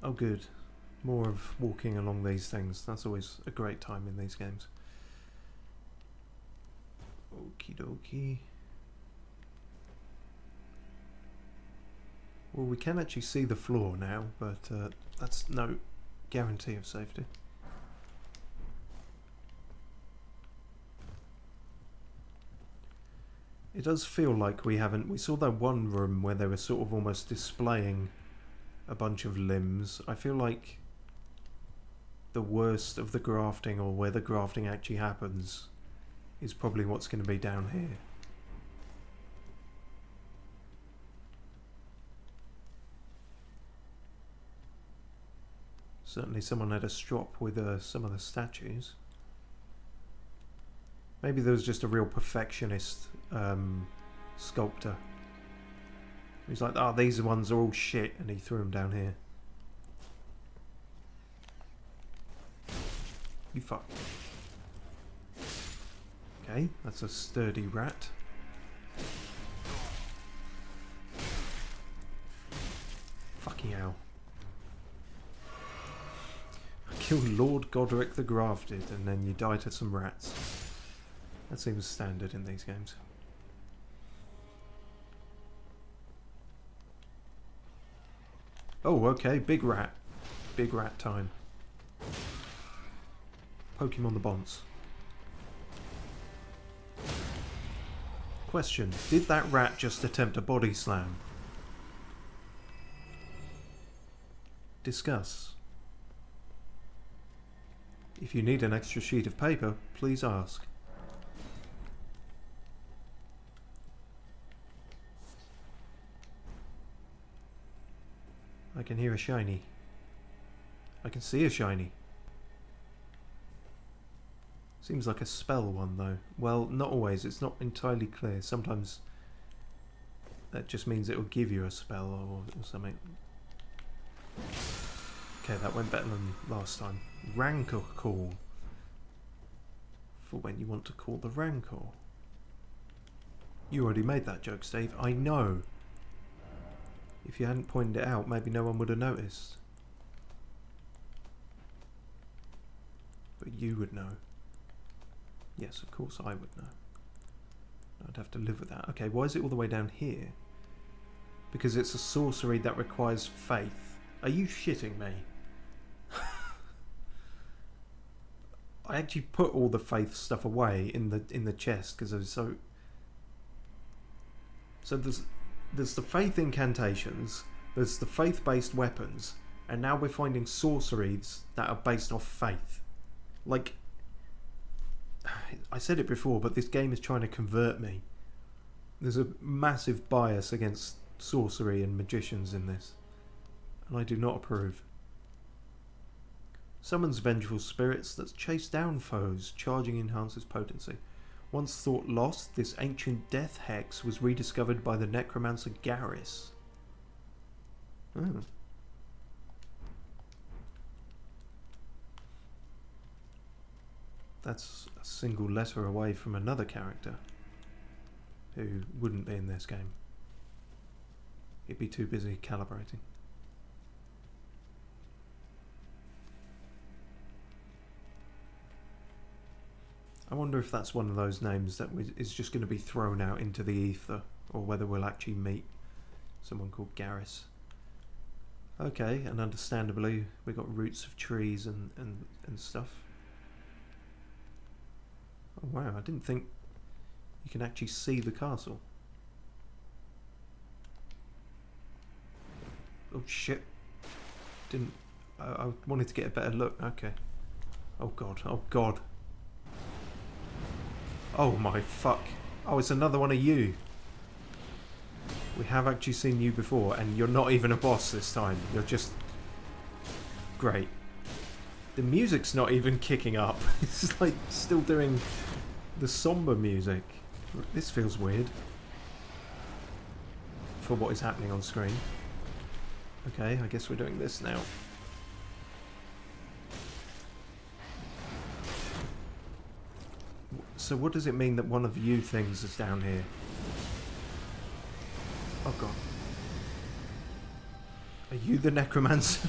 Oh good, more of walking along these things, that's always a great time in these games. Okie dokie. Well, we can actually see the floor now, but that's no guarantee of safety. It does feel like we saw that one room where they were sort of almost displaying a bunch of limbs. I feel like the worst of the grafting, or where the grafting actually happens, is probably what's going to be down here. Certainly someone had a strop with some of the statues. Maybe there was just a real perfectionist sculptor. He's like, oh, these ones are all shit, and he threw them down here. You fuck. Okay, that's a sturdy rat. Kill Lord Godric the Grafted, and then you die to some rats. That seems standard in these games. Oh, okay, big rat. Big rat time. Pokemon the Bonds. Question, did that rat just attempt a body slam? Discuss. If you need an extra sheet of paper, please ask. I can hear a shiny. I can see a shiny. Seems like a spell one though. Well, not always. It's not entirely clear. Sometimes that just means it will give you a spell or something. Okay, that went better than last time. Rancor call. For when you want to call the Rancor. You already made that joke, Steve. I know. If you hadn't pointed it out, maybe no one would have noticed. But you would know. Yes, of course I would know. I'd have to live with that. Okay, why is it all the way down here? Because it's a sorcery that requires faith. Are you shitting me? I actually put all the faith stuff away in the chest because I was so. So there's the faith incantations, there's the faith-based weapons, and now we're finding sorceries that are based off faith. Like, I said it before, but this game is trying to convert me. There's a massive bias against sorcery and magicians in this, and I do not approve. Summons vengeful spirits that chase down foes, charging enhances potency. Once thought lost, this ancient death hex was rediscovered by the necromancer Garrus. Oh. That's a single letter away from another character who wouldn't be in this game. He'd be too busy calibrating. I wonder if that's one of those names that is just going to be thrown out into the ether, or whether we'll actually meet someone called Garrus. Okay, and understandably we got roots of trees and stuff. Oh wow, I didn't think you can actually see the castle. Oh shit. Didn't... I wanted to get a better look. Okay. Oh god, oh god. Oh my fuck. Oh, it's another one of you. We have actually seen you before, and you're not even a boss this time. You're just... Great. The music's not even kicking up. It's like still doing the somber music. This feels weird. For what is happening on screen. Okay, I guess we're doing this now. So what does it mean that one of you things is down here? Oh god. Are you the necromancer?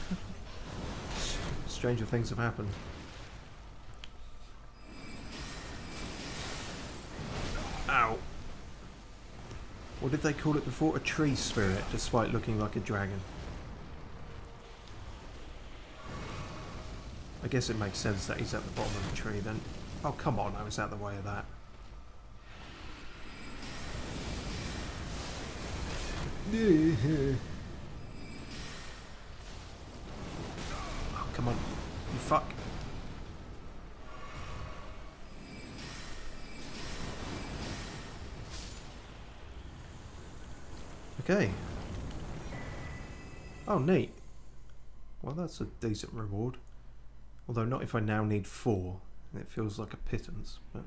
Stranger things have happened. Ow. What did they call it before? A tree spirit, despite looking like a dragon. I guess it makes sense that he's at the bottom of the tree then. Oh, come on, I was out of the way of that. Oh, come on. You fuck. Okay. Oh, neat. Well, that's a decent reward. Although not if I now need 4. It feels like a pittance, but...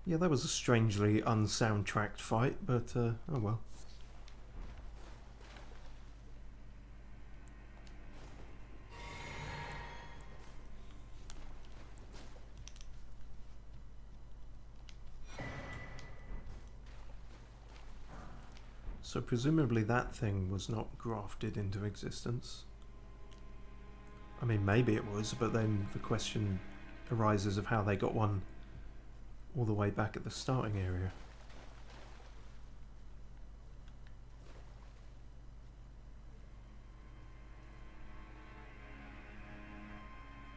Yeah, that was a strangely unsoundtracked fight, but, oh well. So presumably that thing was not grafted into existence. I mean, maybe it was, but then the question arises of how they got one all the way back at the starting area.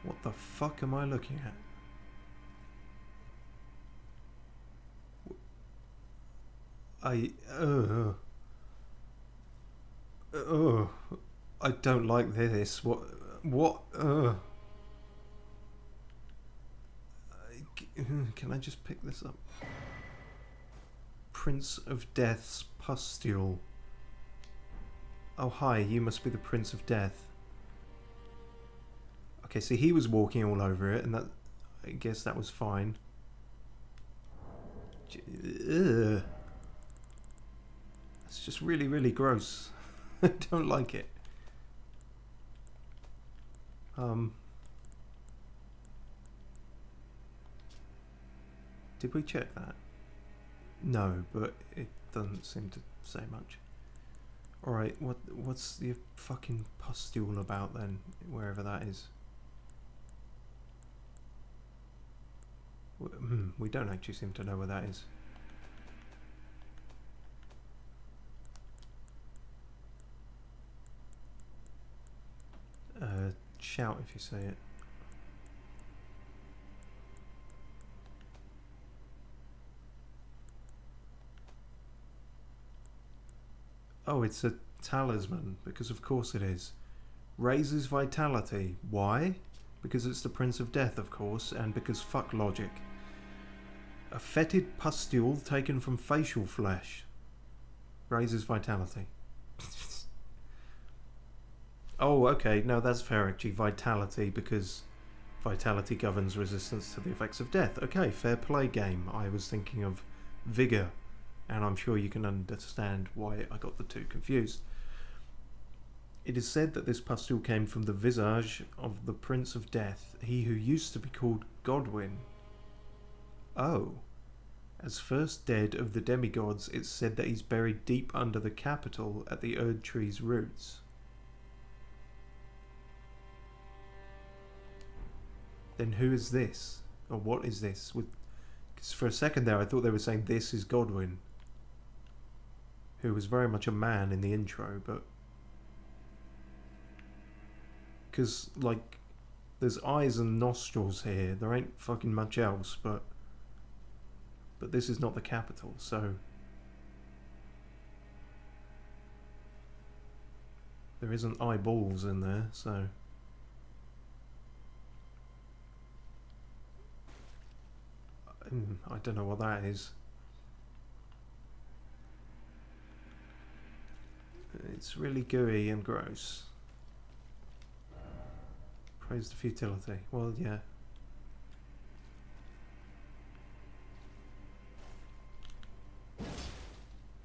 What the fuck am I looking at? I don't like this. What? Can I just pick this up? Prince of Death's pustule. Oh hi, you must be the Prince of Death. Okay, so he was walking all over it, and that, I guess that was fine. Ugh. It's just really, really gross. I don't like it. Did we check that? No, but it doesn't seem to say much. Alright, what's the fucking pustule about then, wherever that is? We don't actually seem to know where that is. Shout if you say it. Oh, it's a talisman, because of course it is. Raises vitality. Why? Because it's the Prince of Death, of course, and because fuck logic. A fetid pustule taken from facial flesh. Raises vitality. Oh, okay, no, that's fair actually. Vitality, because vitality governs resistance to the effects of death. Okay, fair play game. I was thinking of vigour, and I'm sure you can understand why I got the two confused. It is said that this pustule came from the visage of the Prince of Death, he who used to be called Godwyn. Oh. As first dead of the demigods, it's said that he's buried deep under the capital at the Erd Tree's roots. Then who is this? Or what is this? Because for a second there I thought they were saying this is Godwyn, who was very much a man in the intro, but... Because, like, there's eyes and nostrils here. There ain't fucking much else, but this is not the capital, so... There isn't eyeballs in there, so... I don't know what that is. It's really gooey and gross. Praise the futility. Well, yeah.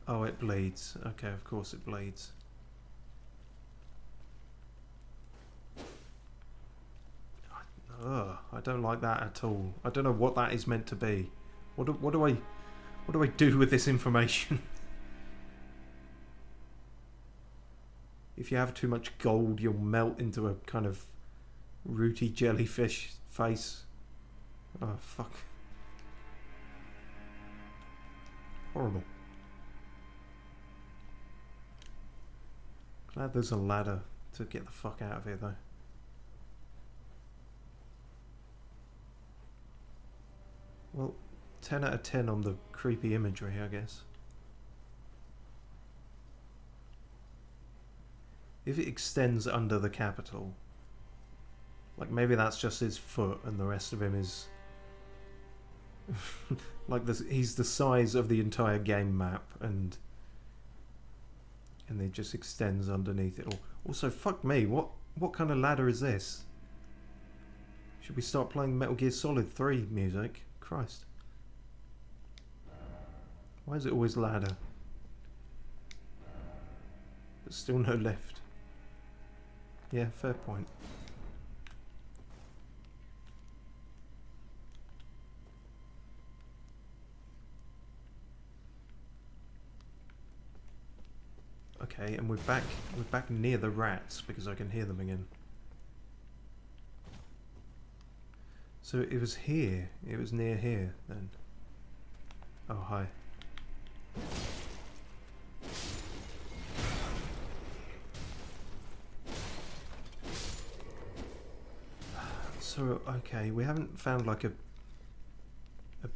Oh, it bleeds. Okay, of course it bleeds. Ugh, I don't like that at all. I don't know what that is meant to be. What do I do with this information? If you have too much gold, you'll melt into a kind of rooty jellyfish face. Oh, fuck. Horrible. Glad there's a ladder to get the fuck out of here, though. Well, 10 out of 10 on the creepy imagery, I guess. If it extends under the capital, like maybe that's just his foot and the rest of him is... like this, he's the size of the entire game map and it just extends underneath it all. Also, fuck me, what kind of ladder is this? Should we start playing Metal Gear Solid 3 music? Christ. Why is it always ladder? But still no lift. Yeah, fair point. Okay, and we're back near the rats because I can hear them again. So it was here. It was near here then. Oh, hi. So, okay, we haven't found like a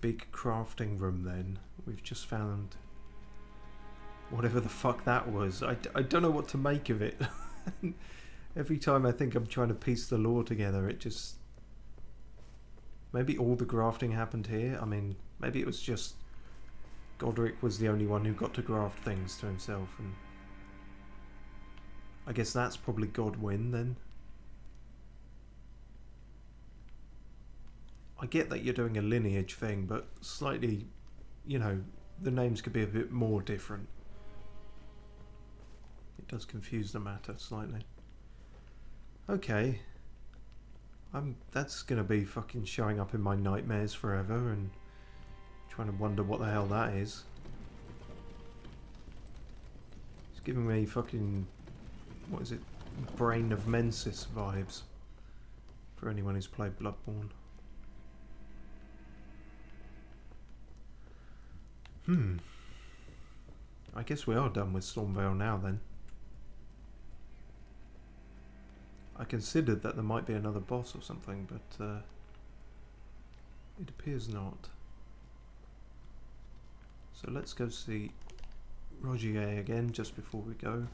big crafting room then. We've just found whatever the fuck that was. I don't know what to make of it. Every time I think I'm trying to piece the lore together, it just... Maybe all the grafting happened here. I mean, maybe it was just Godric was the only one who got to graft things to himself, and I guess that's probably Godwin then. I get that you're doing a lineage thing, but slightly, you know, the names could be a bit more different. It does confuse the matter slightly. Okay. That's gonna be fucking showing up in my nightmares forever and trying to wonder what the hell that is. It's giving me fucking, what is it, Brain of Mensis vibes for anyone who's played Bloodborne. I guess we are done with Stormvale now then. I considered that there might be another boss or something, but it appears not. So let's go see Rogier again just before we go.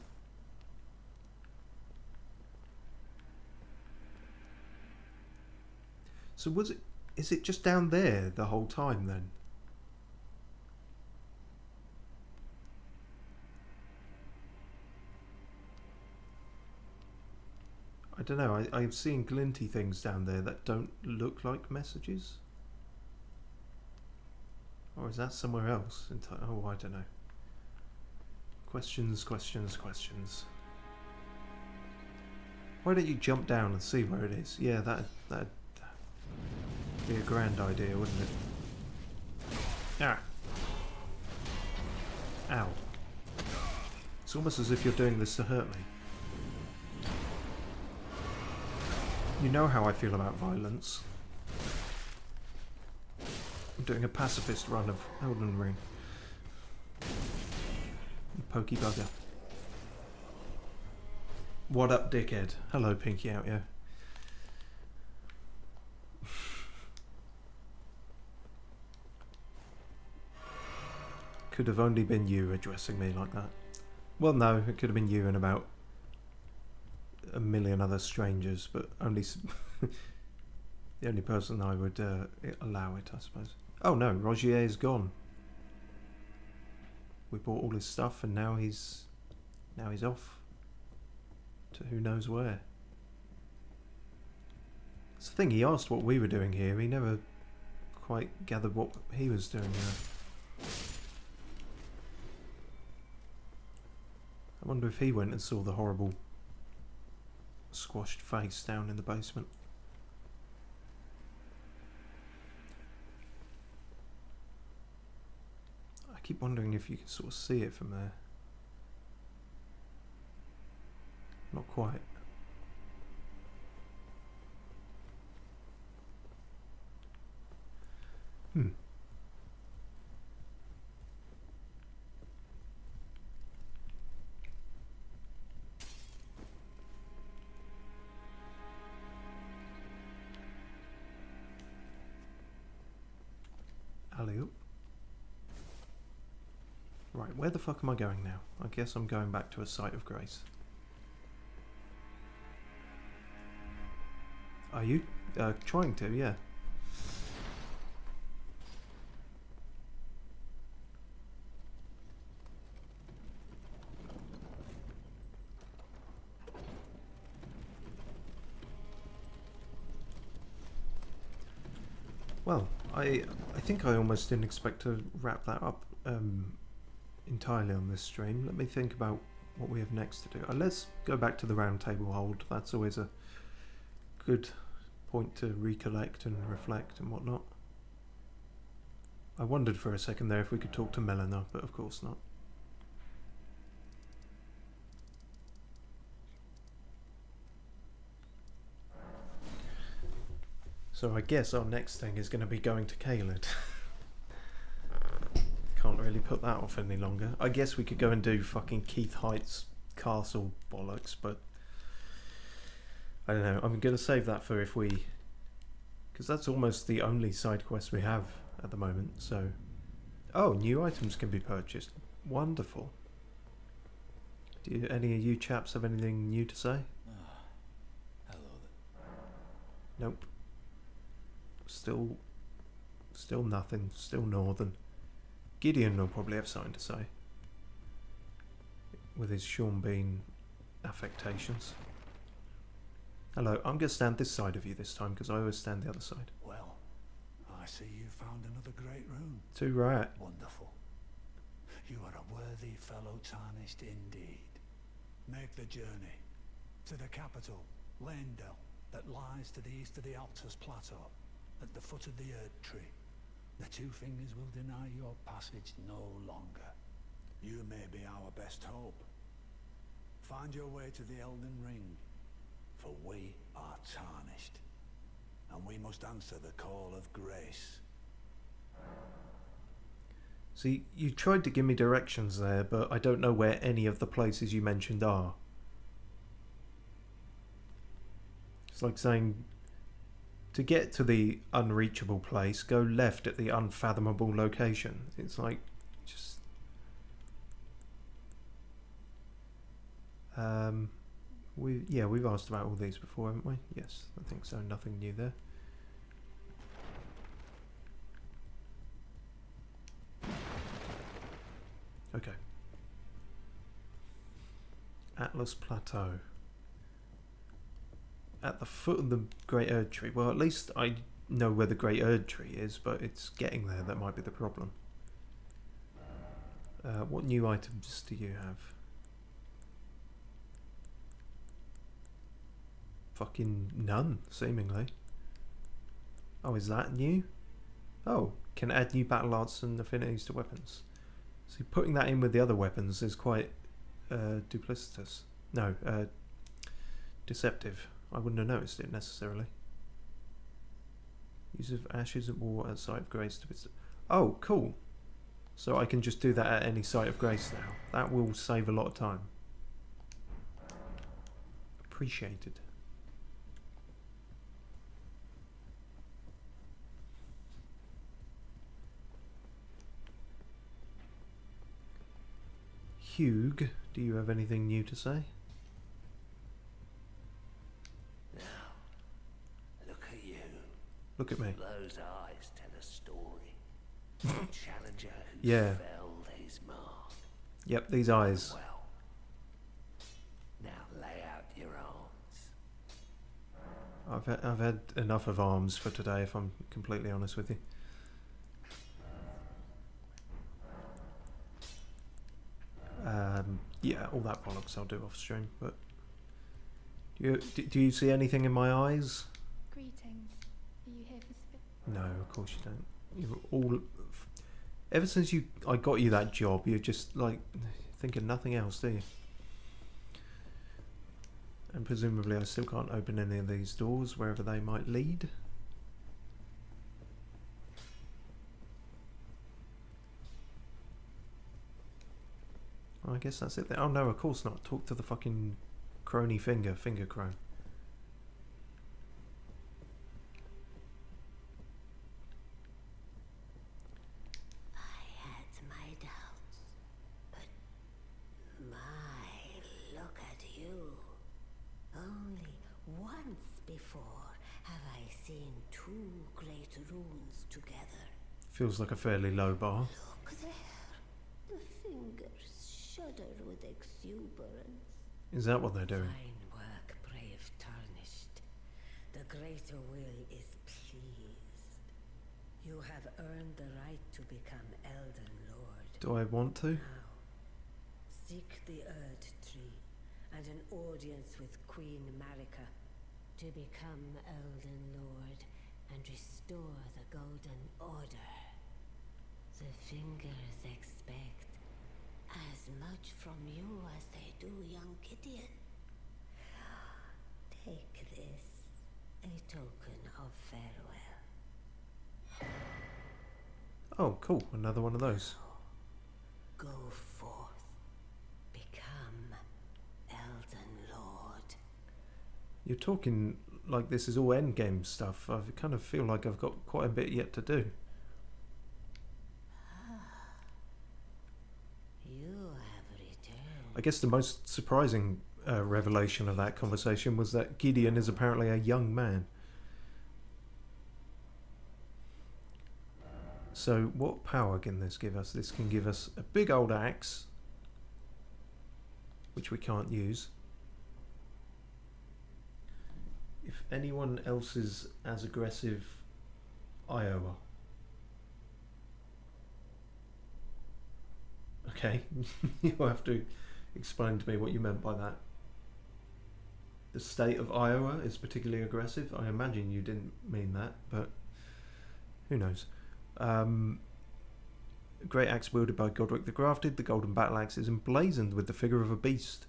So is it just down there the whole time then? I don't know, I'm seeing glinty things down there that don't look like messages. Or is that somewhere else? Oh, I don't know. Questions, questions, questions. Why don't you jump down and see where it is? Yeah, that'd be a grand idea, wouldn't it? Ah! Ow. It's almost as if you're doing this to hurt me. You know how I feel about violence. I'm doing a pacifist run of Elden Ring. Pokey bugger. What up, dickhead? Hello, pinkyoutyo. Could have only been you addressing me like that. Well, no, it could have been you and about a million other strangers, but only the only person I would allow it, I suppose. Oh no, Rogier is gone. We bought all his stuff, and now he's off to who knows where. It's the thing, he asked what we were doing here. He never quite gathered what he was doing here. I wonder if he went and saw the horrible squashed face down in the basement. I keep wondering if you can sort of see it from there. Not quite. Alley-oop. Right, where the fuck am I going now? I guess I'm going back to a site of grace. Are you? Trying to, yeah. Well, I think I almost didn't expect to wrap that up entirely on this stream. Let me think about what we have next to do. Let's go back to the round table hold. That's always a good point to recollect and reflect and whatnot. I wondered for a second there if we could talk to Melina, but of course not. So I guess our next thing is going to be going to Caelid. Can't really put that off any longer. I guess we could go and do fucking Keith Heights Castle bollocks, but I don't know. I'm going to save that for if we... Because that's almost the only side quest we have at the moment, so... Oh, new items can be purchased. Wonderful. Do any of you chaps have anything new to say? Hello there. Nope. Still nothing. Still northern. Gideon will probably have something to say. With his Sean Bean affectations. Hello, I'm going to stand this side of you this time because I always stand the other side. Well, I see you found another great rune. Too right. Wonderful. You are a worthy fellow tarnished indeed. Make the journey to the capital, Leyndell, that lies to the east of the Altus Plateau, at the foot of the Erd Tree. The Two Fingers will deny your passage no longer. You may be our best hope. Find your way to the Elden Ring, for we are tarnished, and we must answer the call of grace. See, you tried to give me directions there, but I don't know where any of the places you mentioned are. It's like saying, to get to the unreachable place, go left at the unfathomable location. It's like, just... we've asked about all these before, haven't we? Yes, I think so. Nothing new there. Okay. Atlas Plateau. At the foot of the Great Erd Tree. Well, at least I know where the Great Erd Tree is, but it's getting there that might be the problem. What new items do you have? Fucking none, seemingly. Oh, is that new? Oh, can add new battle arts and affinities to weapons. See, putting that in with the other weapons is quite duplicitous. No, deceptive. I wouldn't have noticed it necessarily. Use of ashes of war at site of grace to... Oh, cool. So I can just do that at any site of grace now. That will save a lot of time. Appreciated. Hugh, do you have anything new to say? Now, look at you. Look at me. Those eyes tell a story. The challenger who Yeah. felled his mark. Yep, these eyes. Well, now lay out your arms. I've had enough of arms for today, if I'm completely honest with you. Yeah, all that bollocks I'll do off stream, but do you see anything in my eyes? Greetings. Are you here for spit? No, of course you don't. You're all... Ever since I got you that job, you're just like thinking nothing else, do you? And presumably I still can't open any of these doors, wherever they might lead. I guess that's it then. Oh no, of course not. Talk to the fucking crony finger crone. I had my doubts, but look at you. Only once before have I seen two great runes together. Feels like a fairly low bar. Look there. The fingers shudder with exuberance. Is that what they're doing? Fine work, brave tarnished. The greater will is pleased. You have earned the right to become Elden Lord. Do I want to? Now, seek the Erd Tree and an audience with Queen Marika to become Elden Lord and restore the Golden Order. The fingers expect as much from you as they do young Gideon. Take this, a token of farewell. Oh, cool. Another one of those. Go forth. Become Elden Lord. You're talking like this is all endgame stuff. I kind of feel like I've got quite a bit yet to do. You have returned. I guess the most surprising revelation of that conversation was that Gideon is apparently a young man. So what power can this give us? This can give us a big old axe, which we can't use. If anyone else is as aggressive, Iowa. Okay, you'll have to explain to me what you meant by that. The state of Iowa is particularly aggressive. I imagine you didn't mean that, but who knows. Great axe wielded by Godric the Grafted, the golden battleaxe is emblazoned with the figure of a beast,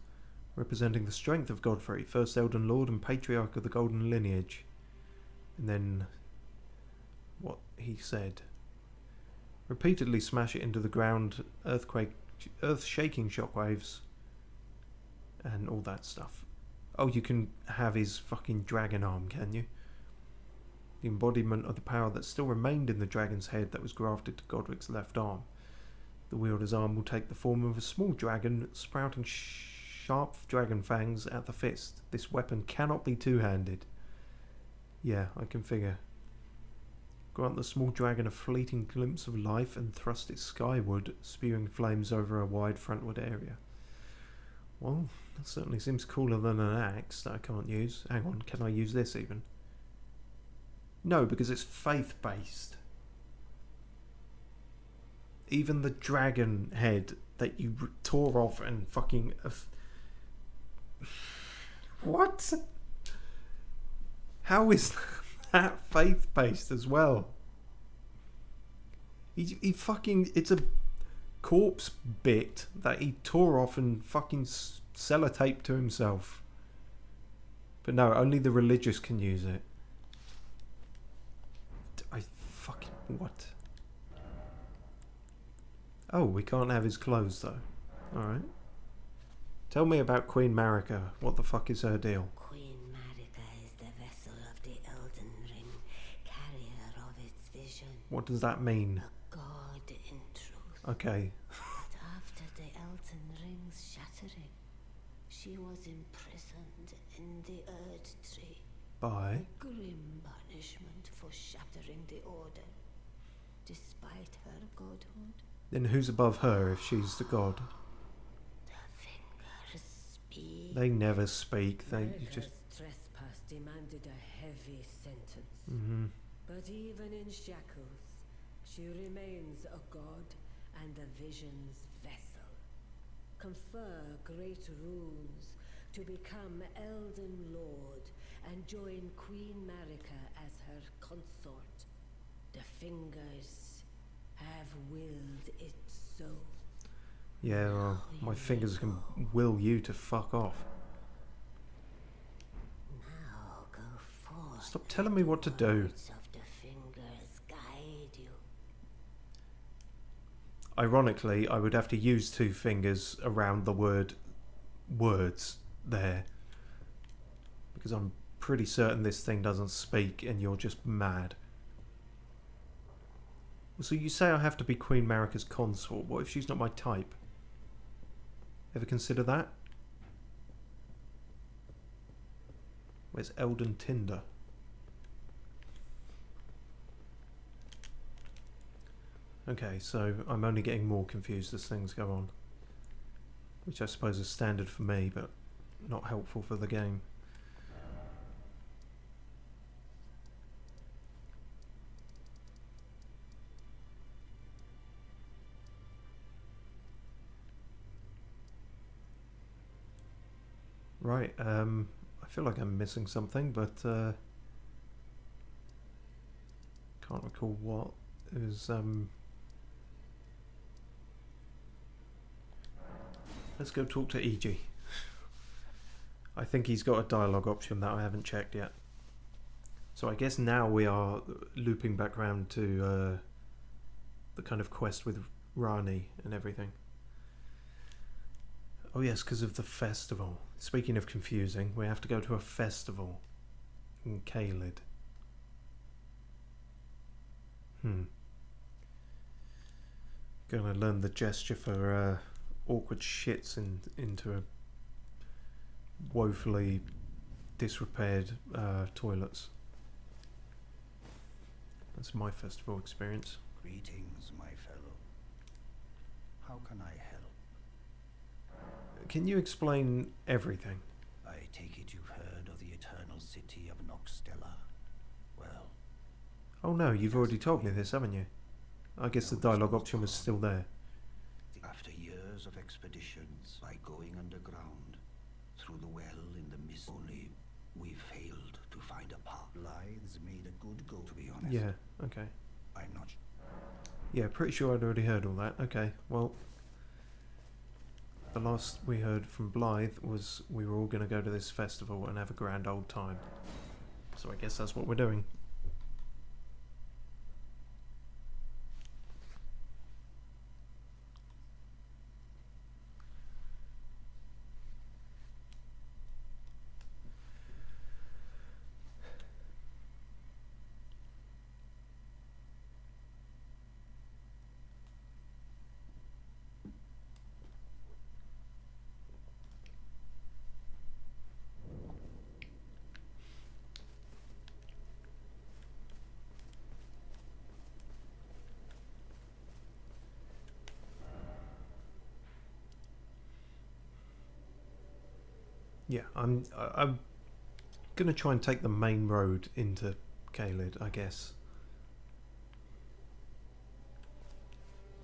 representing the strength of Godfrey, first Elden Lord and patriarch of the golden lineage. And then what he said. Repeatedly smash it into the ground, earth-shaking shockwaves, and all that stuff. Oh, you can have his fucking dragon arm, can you? The embodiment of the power that still remained in the dragon's head that was grafted to Godric's left arm. The wielder's arm will take the form of a small dragon, sprouting sharp dragon fangs at the fist. This weapon cannot be two-handed. Yeah, I can figure. Grant the small dragon a fleeting glimpse of life and thrust it skyward, spewing flames over a wide frontward area. Well, that certainly seems cooler than an axe that I can't use. Hang on, can I use this even? No, because it's faith-based. Even the dragon head that you tore off and fucking... What? How is that faith-based as well? He fucking... It's a corpse bit that he tore off and fucking sellotaped to himself. But no, only the religious can use it. What? Oh, we can't have his clothes though. Alright. Tell me about Queen Marika. What the fuck is her deal? Queen Marika is the vessel of the Elden Ring, carrier of its vision. What does that mean? A god in truth. Okay. But after the Elden Ring's shattering, she was imprisoned in the Erd Tree. By? A grim punishment for shattering the Order. Despite her godhood. Then who's above her if she's the god? The fingers speak. They never speak. They just... trespass demanded a heavy sentence. Mm-hmm. But even in shackles, she remains a god and a vision's vessel. Confer great runes to become Elden Lord and join Queen Marika as her consort. The fingers have willed it so. Yeah, well, my fingers can will you to fuck off. Now go forth. Stop telling me what to do. Words of the fingers guide you. Ironically, I would have to use two fingers around the word words there. Because I'm pretty certain this thing doesn't speak and you're just mad. So you say I have to be Queen Marika's consort. What if she's not my type? Ever consider that? Where's Elden Tinder? Okay, so I'm only getting more confused as things go on. Which I suppose is standard for me, but not helpful for the game. Right, I feel like I'm missing something, but can't recall what. It was, let's go talk to E.G. I think he's got a dialogue option that I haven't checked yet. So I guess now we are looping back round to the kind of quest with Rani and everything. Oh yes, because of the festival. Speaking of confusing, we have to go to a festival in Caelid. Gonna learn the gesture for awkward shits into a woefully disrepaired toilets. That's my festival experience. Greetings, my fellow. How can I help? Can you explain everything? I take it you've heard of the eternal city of Noxtella. Well... Oh no, you've already told me this, haven't you? I guess the dialogue option was still there. After years of expeditions, by going underground, through the well in the mist, only we failed to find a path. Blythe's made a good go, to be honest. Yeah, okay. I'm not... Yeah, pretty sure I'd already heard all that. Okay, well... The last we heard from Blythe was we were all going to go to this festival and have a grand old time. So I guess that's what we're doing. Yeah, I'm gonna try and take the main road into Caelid, I guess,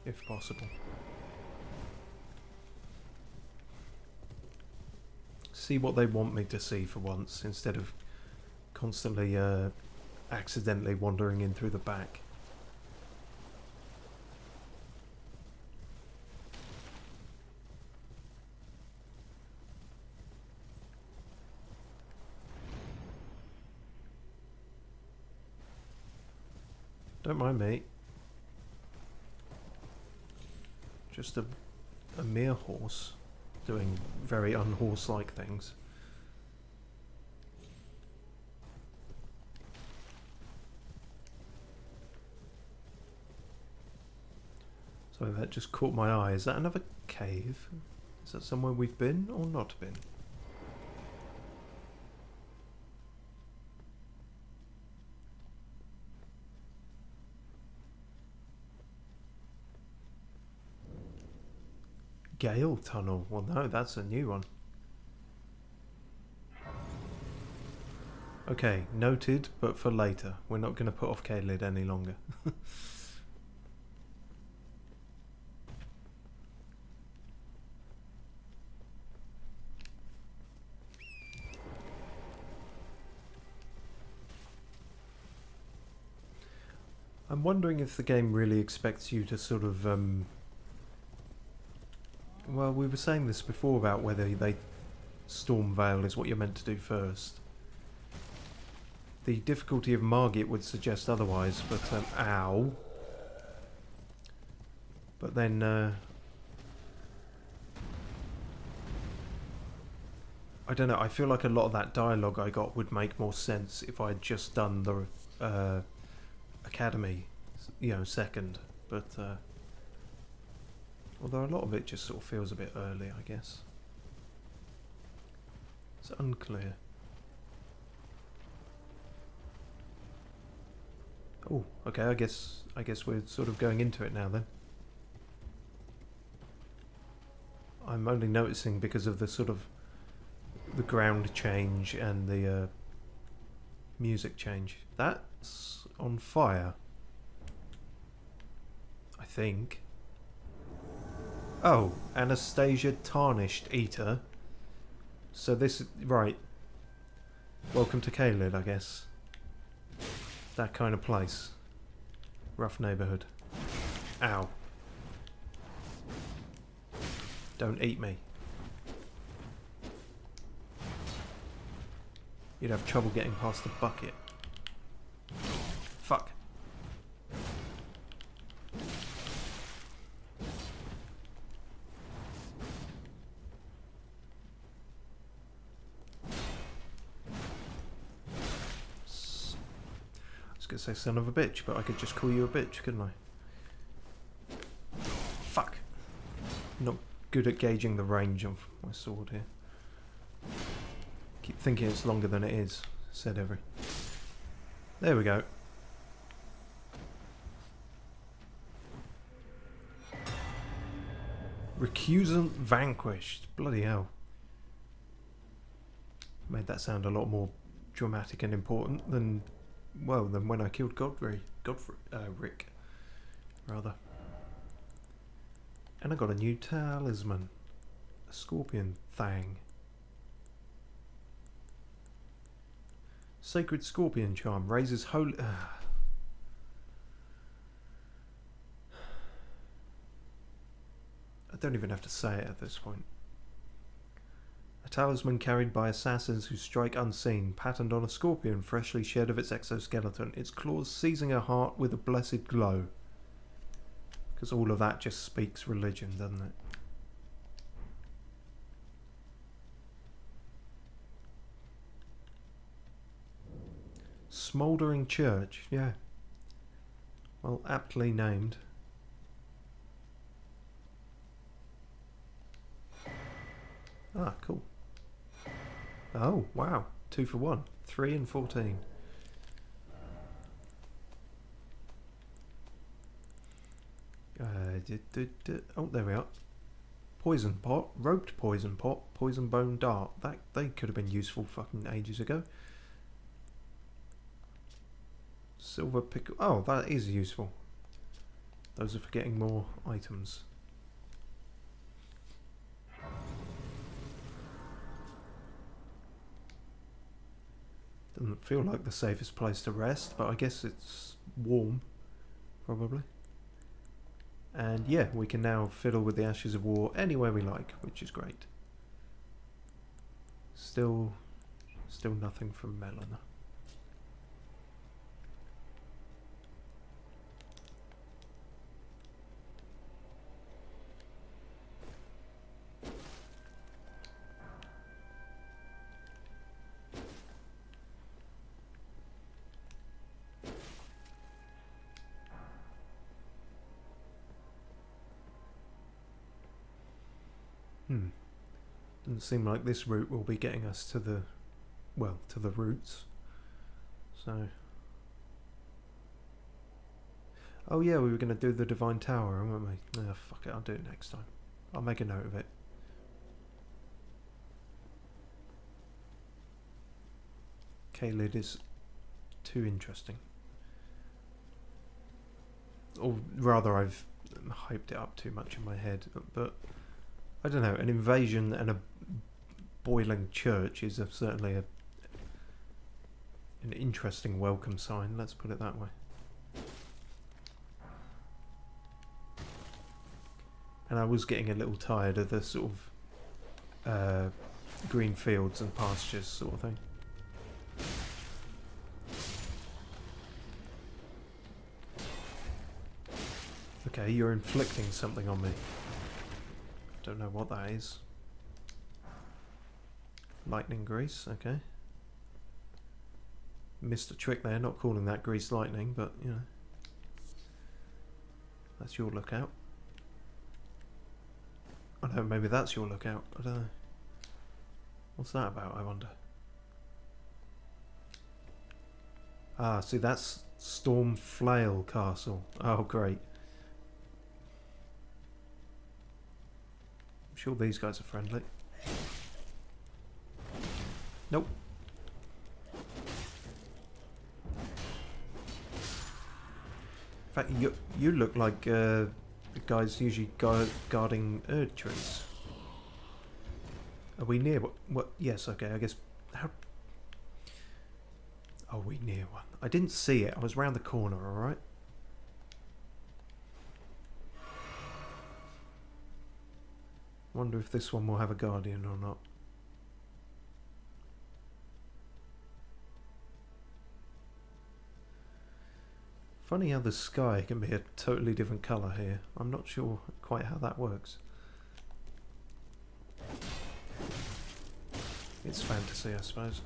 if possible. See what they want me to see for once, instead of constantly accidentally wandering in through the back. Don't mind me. Just a mere horse doing very unhorse-like things. So that just caught my eye. Is that another cave? Is that somewhere we've been or not been? Gale Tunnel. Well, no, that's a new one. Okay, noted, but for later. We're not going to put off Caelid any longer. I'm wondering if the game really expects you to sort of well, we were saying this before about whether Stormvale is what you're meant to do first. The difficulty of Margit would suggest otherwise, but ow. But then I don't know, I feel like a lot of that dialogue I got would make more sense if I had just done the Academy, you know, second, but although a lot of it just sort of feels a bit early, I guess. It's unclear. Oh, okay, I guess we're sort of going into it now then. I'm only noticing because of the sort of the ground change and the music change. That's on fire, I think. Oh, Anastasia Tarnished Eater. So this... right. Welcome to Caelid, I guess. That kind of place. Rough neighbourhood. Ow. Don't eat me. You'd have trouble getting past the bucket. Fuck. I was gonna say son of a bitch, but I could just call you a bitch, couldn't I? Fuck. Not good at gauging the range of my sword here. Keep thinking it's longer than it is, said every. There we go. Recusant vanquished. Bloody hell. Made that sound a lot more dramatic and important than, well, than when I killed Rick, rather. And I got a new talisman. A scorpion thang. Sacred Scorpion Charm raises holy... I don't even have to say it at this point. A talisman carried by assassins who strike unseen, patterned on a scorpion freshly shed of its exoskeleton, its claws seizing a heart with a blessed glow. Because all of that just speaks religion, doesn't it? Smouldering Church, yeah. Well, aptly named. Ah, cool. Oh, wow. 2 for 1. 3 and 14. Oh, there we are. Poison pot, roped poison pot, poison bone dart. They could have been useful fucking ages ago. Silver pickle. Oh, that is useful. Those are for getting more items. Doesn't feel like the safest place to rest, but I guess it's warm, probably. And yeah, we can now fiddle with the Ashes of War anywhere we like, which is great. Still nothing from Melon. Doesn't seem like this route will be getting us to the, well, to the roots. So. Oh yeah, we were going to do the Divine Tower, weren't we? Oh, fuck it, I'll do it next time. I'll make a note of it. K-Lid is too interesting. Or rather, I've hyped it up too much in my head, but I don't know, an invasion and a boiling church is certainly an interesting welcome sign, let's put it that way. And I was getting a little tired of the sort of green fields and pastures sort of thing. Okay, you're inflicting something on me. Don't know what that is. Lightning grease, okay. Missed a trick there, not calling that grease lightning, but you know. That's your lookout. I don't know, maybe that's your lookout. I don't know. What's that about, I wonder? Ah, see, that's Storm Flail Castle. Oh, great. I'm sure these guys are friendly. Nope. In fact, you look like the guys usually guarding Erd trees. Are we near what? Yes, okay, I guess. How? Are we near one? I didn't see it. I was round the corner, alright? Wonder if this one will have a guardian or not. Funny how the sky can be a totally different colour here. I'm not sure quite how that works. It's fantasy, I suppose.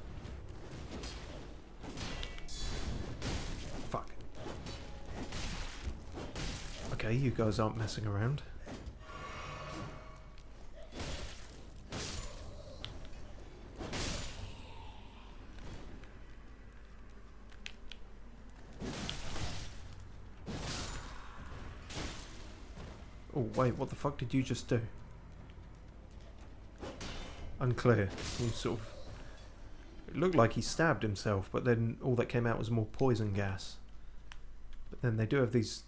Fuck. Okay, you guys aren't messing around. Oh wait, what the fuck did you just do? Unclear. He sort of... It looked like he stabbed himself, but then all that came out was more poison gas. But then they do have these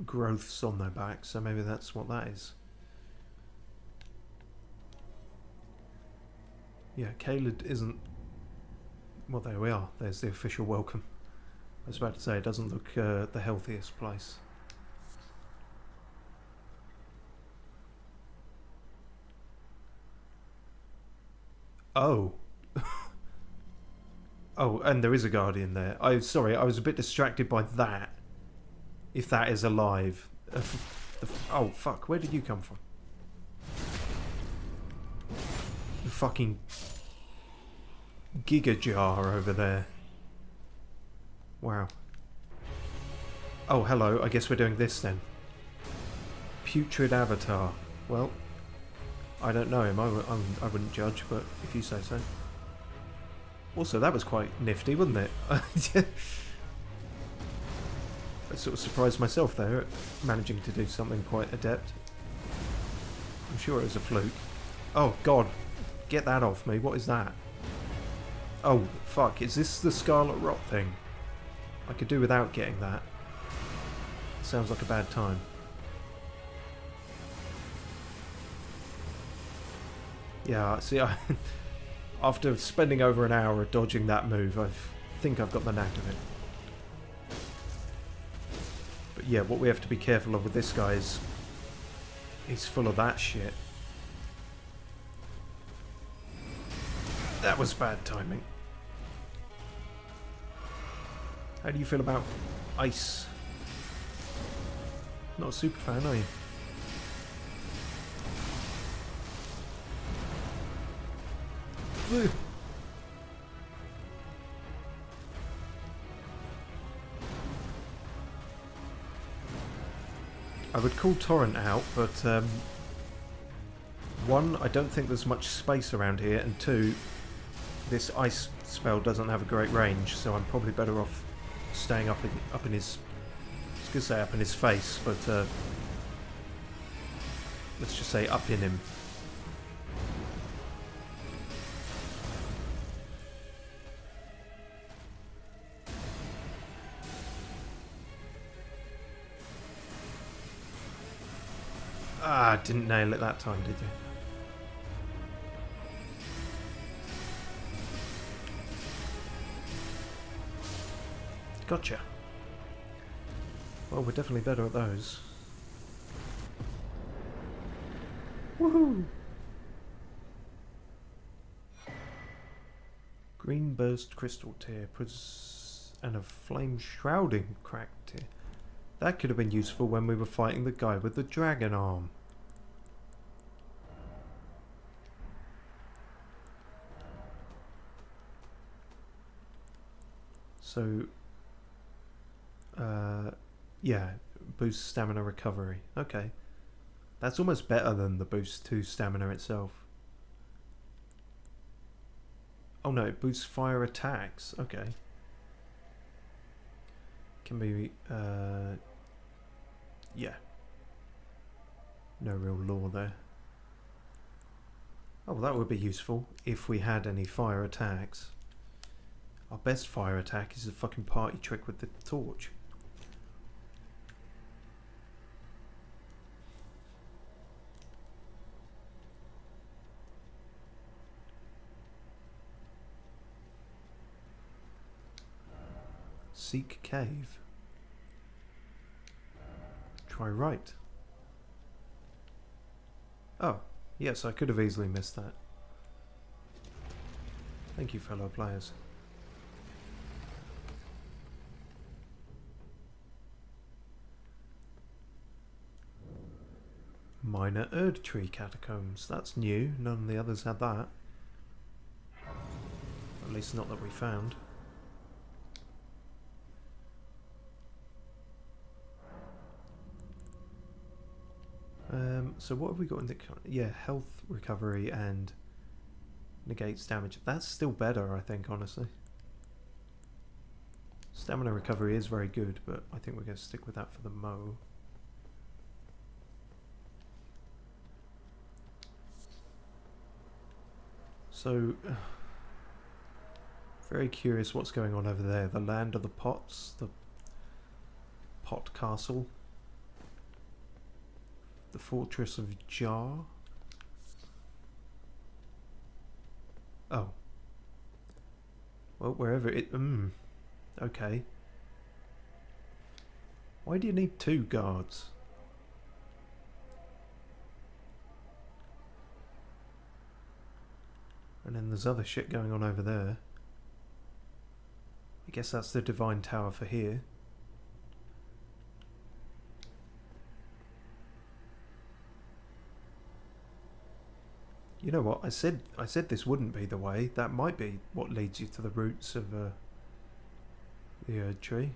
growths on their back, so maybe that's what that is. Yeah, Caelid isn't... Well, there we are. There's the official welcome. I was about to say, it doesn't look the healthiest place. Oh. Oh, and there is a guardian there. Sorry, I was a bit distracted by that. If that is alive. Oh, fuck. Where did you come from? The fucking Giga Jar over there. Wow. Oh, hello. I guess we're doing this then. Putrid Avatar. Well... I don't know him, I wouldn't judge, but if you say so. Also, that was quite nifty, wasn't it? I sort of surprised myself there at managing to do something quite adept. I'm sure it was a fluke. Oh, God. Get that off me. What is that? Oh, fuck. Is this the Scarlet Rot thing? I could do without getting that. Sounds like a bad time. Yeah, see, after spending over an hour dodging that move, I think I've got the knack of it. But yeah, what we have to be careful of with this guy is he's full of that shit. That was bad timing. How do you feel about ice? Not a super fan, are you? I would call Torrent out, but one, I don't think there's much space around here, and two, this ice spell doesn't have a great range, so I'm probably better off staying up in his... I was going to say up in his face, but let's just say up in him. Ah, didn't nail it that time, did you? Gotcha. Well, we're definitely better at those. Woohoo! Green burst crystal tear and a flame shrouding cracked tear. That could have been useful when we were fighting the guy with the dragon arm. So, yeah, boost stamina recovery. Okay. That's almost better than the boost to stamina itself. Oh no, it boosts fire attacks. Okay. Can be, yeah. No real lore there. Oh, well, that would be useful if we had any fire attacks. Our best fire attack is a fucking party trick with the torch. Seek cave. Try right. Oh, yes, I could have easily missed that. Thank you, fellow players. Minor Erd Tree catacombs. That's new. None of the others had that. At least not that we found. So what have we got in the... Yeah, health recovery and negates damage. That's still better, I think, honestly. Stamina recovery is very good, but I think we're going to stick with that for the mo. So, very curious what's going on over there. The land of the pots, the pot castle, the fortress of Jar. Oh. Well, wherever it... Okay. Why do you need 2 guards? And then there's other shit going on over there. I guess that's the Divine Tower for here. You know what? I said this wouldn't be the way. That might be what leads you to the roots of the Erd Tree.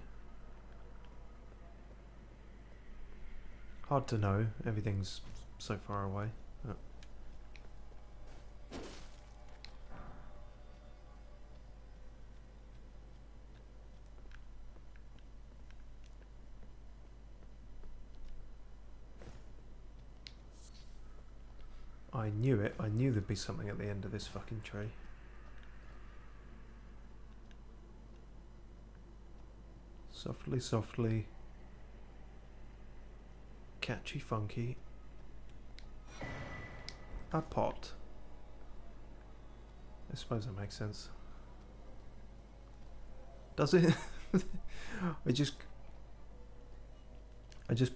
Hard to know. Everything's so far away. But I knew it. I knew there'd be something at the end of this fucking tree. Softly, softly. Catchy, funky. A pot. I suppose that makes sense. Does it? I just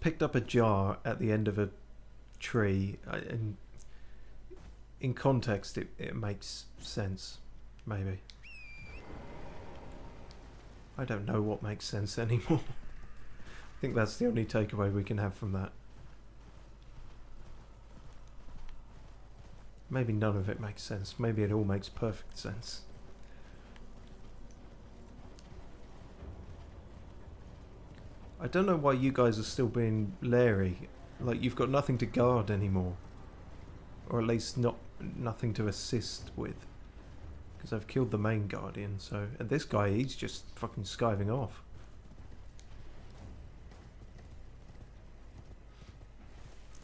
picked up a jar at the end of a tree, and in context it makes sense, maybe. I don't know what makes sense anymore. I think that's the only takeaway we can have from that. Maybe none of it makes sense. Maybe it all makes perfect sense. I don't know why you guys are still being leery. Like, you've got nothing to guard anymore. Or at least nothing to assist with. Because I've killed the main guardian, so... And this guy, he's just fucking skiving off.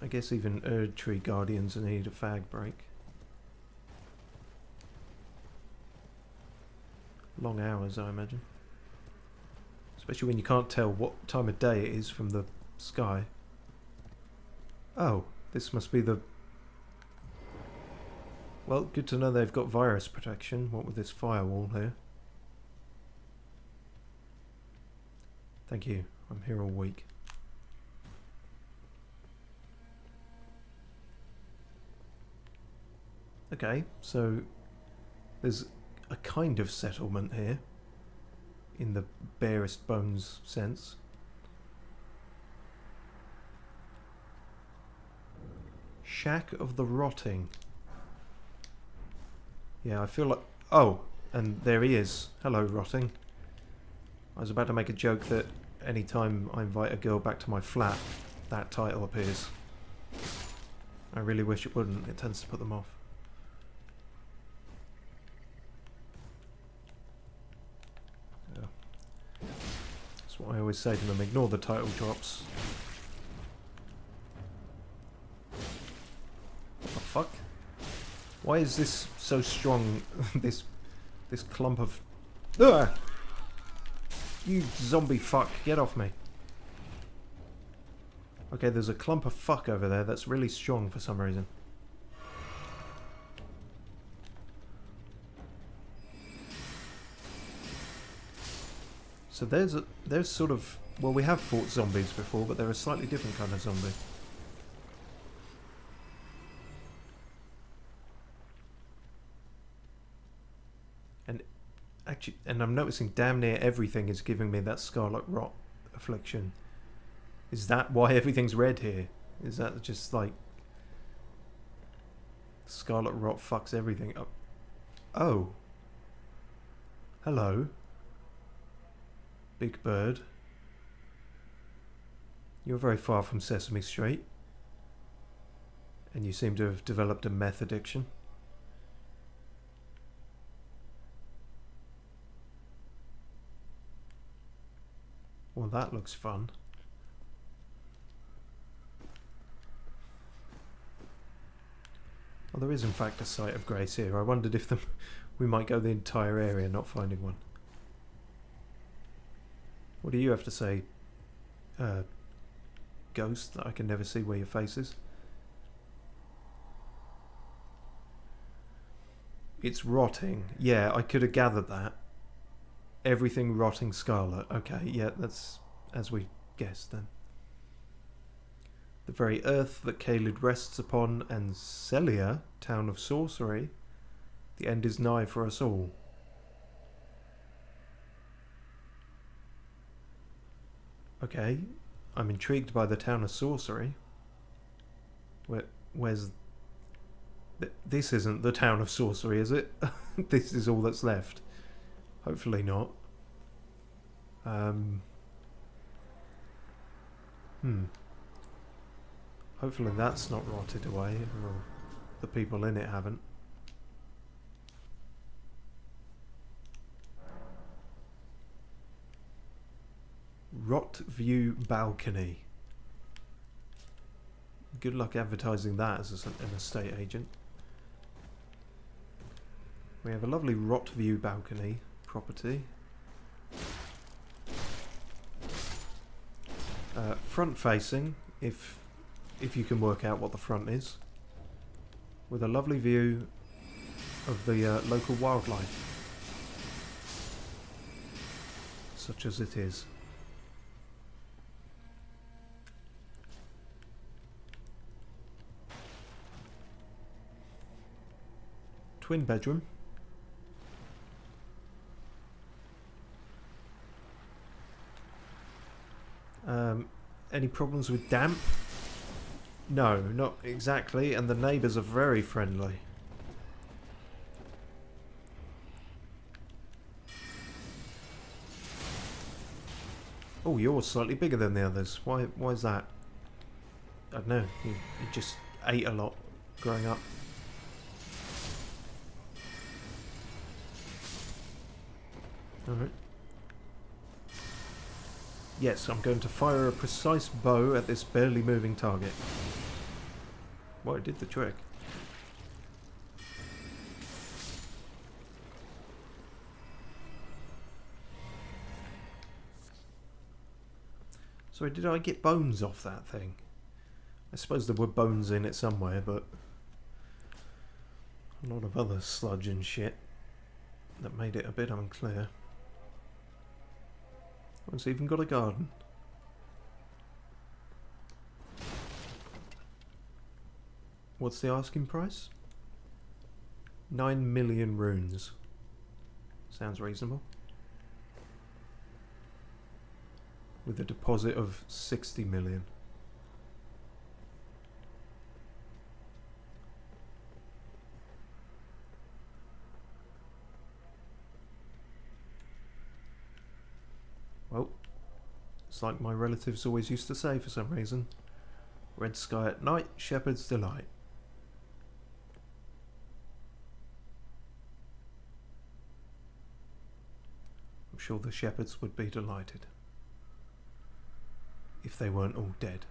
I guess even Erd Tree guardians need a fag break. Long hours, I imagine. Especially when you can't tell what time of day it is from the sky. Oh, this must be the... Well, good to know they've got virus protection. What with this firewall here. Thank you. I'm here all week. Okay, so there's a kind of settlement here, in the barest bones sense. Shack of the Rotting. Yeah, I feel like... Oh, and there he is. Hello, Rotting. I was about to make a joke that any time I invite a girl back to my flat, that title appears. I really wish it wouldn't. It tends to put them off. That's what I always say to them. Ignore the title drops. What the fuck? Why is this so strong? this clump of... Ugh! You zombie fuck, get off me. Okay, there's a clump of fuck over there that's really strong for some reason. So there's sort of... Well, we have fought zombies before, but they're a slightly different kind of zombie. Actually, and I'm noticing damn near everything is giving me that scarlet rot affliction. Is that why everything's red here? Is that just like Scarlet rot fucks everything up. Oh. Hello. Big bird. You're very far from Sesame Street. And you seem to have developed a meth addiction. Well, that looks fun. Well, there is in fact a site of grace here. I wondered if we might go the entire area not finding one. What do you have to say, ghost, that I can never see where your face is? It's rotting. Yeah, I could have gathered that. Everything rotting scarlet. Okay, yeah, that's as we guessed then. The very earth that Caelid rests upon, and Celia, town of sorcery. The end is nigh for us all. Okay, I'm intrigued by the town of sorcery. Where's... This isn't the town of sorcery, is it? This is all that's left. Hopefully not. Hopefully that's not rotted away, or the people in it haven't. Rot View Balcony. Good luck advertising that as an estate agent. We have a lovely Rot View Balcony property. Front facing, if you can work out what the front is, with a lovely view of the local wildlife, such as it is. Twin bedroom. Any problems with damp? No, not exactly, and the neighbours are very friendly. Oh, you're slightly bigger than the others. Why is that? I don't know. You just ate a lot growing up. Alright. Yes, I'm going to fire a precise bow at this barely moving target. Well, it did the trick. Sorry, did I get bones off that thing? I suppose there were bones in it somewhere, but a lot of other sludge and shit that made it a bit unclear. It's even got a garden. What's the asking price? 9 million runes. Sounds reasonable. With a deposit of 60 million. Well, it's like my relatives always used to say for some reason. Red sky at night, shepherd's delight. I'm sure the shepherds would be delighted. If they weren't all dead.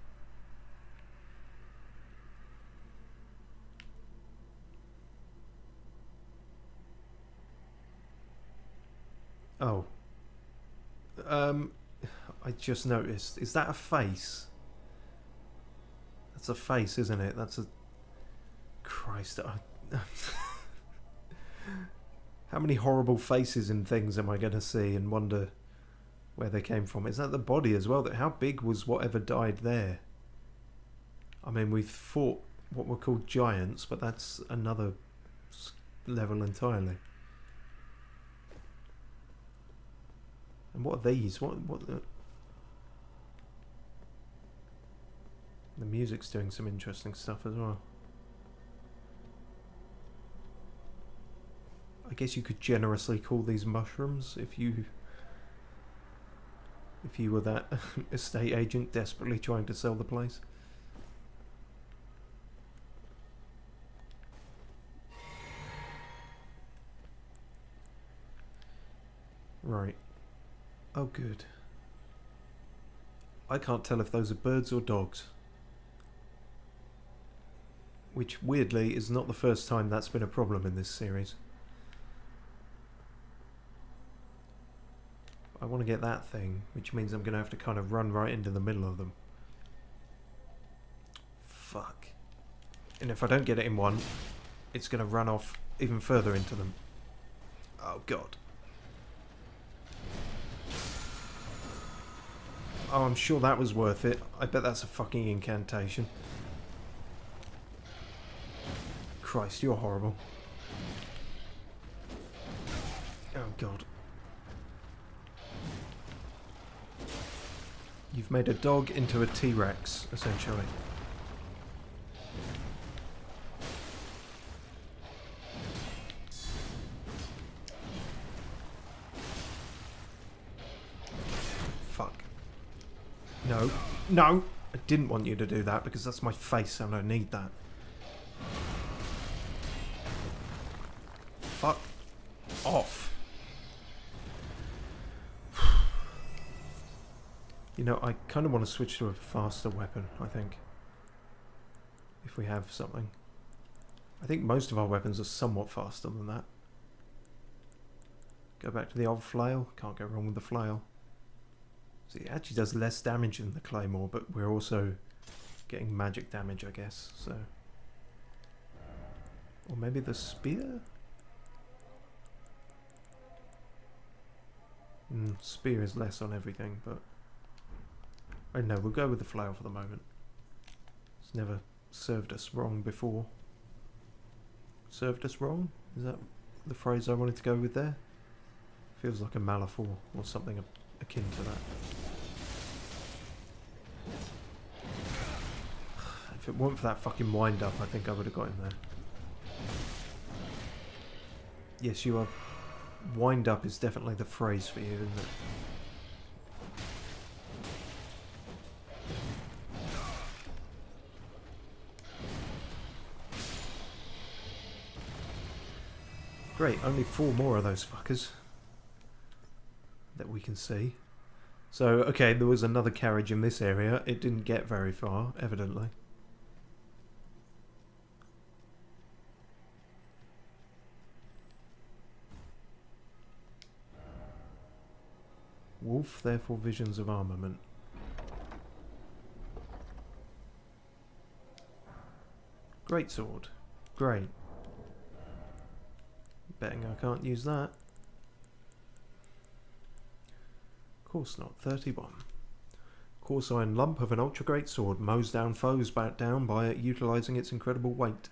Oh. I just noticed. Is that a face? That's a face, isn't it? That's a... Christ. How many horrible faces and things am I going to see and wonder where they came from? Is that the body as well? How big was whatever died there? I mean, we've fought what were called giants, but that's another level entirely. And what are these? What the music's doing some interesting stuff as well. guess you could generously call these mushrooms if you were that estate agent desperately trying to sell the place. Right. Oh, good. I can't tell if those are birds or dogs. Which, weirdly, is not the first time that's been a problem in this series. I want to get that thing, which means I'm going to have to kind of run right into the middle of them. Fuck. And if I don't get it in one, it's going to run off even further into them. Oh, God. Oh, I'm sure that was worth it. I bet that's a fucking incantation. Christ, you're horrible. Oh, God. You've made a dog into a T-Rex, essentially. Fuck. No. No! I didn't want you to do that because that's my face and I don't need that. Fuck off. You know, I kind of want to switch to a faster weapon, I think. If we have something. I think most of our weapons are somewhat faster than that. Go back to the old flail. Can't go wrong with the flail. See, it actually does less damage than the claymore, but we're also getting magic damage, I guess, so... Or maybe the spear? Spear is less on everything, but... I don't know, we'll go with the flail for the moment. It's never served us wrong before. Served us wrong? Is that the phrase I wanted to go with there? Feels like a metaphor or something akin to that. If it weren't for that fucking wind-up, I think I would have got in there. Yes, you are... Wind-up is definitely the phrase for you, isn't it? Great, only 4 more of those fuckers that we can see. So, okay, there was another carriage in this area. It didn't get very far, evidently. Wolf, therefore visions of armament. Great sword. Great. Betting I can't use that. Of course not. 31. Coarse iron lump of an ultra great sword mows down foes back down by utilising its incredible weight.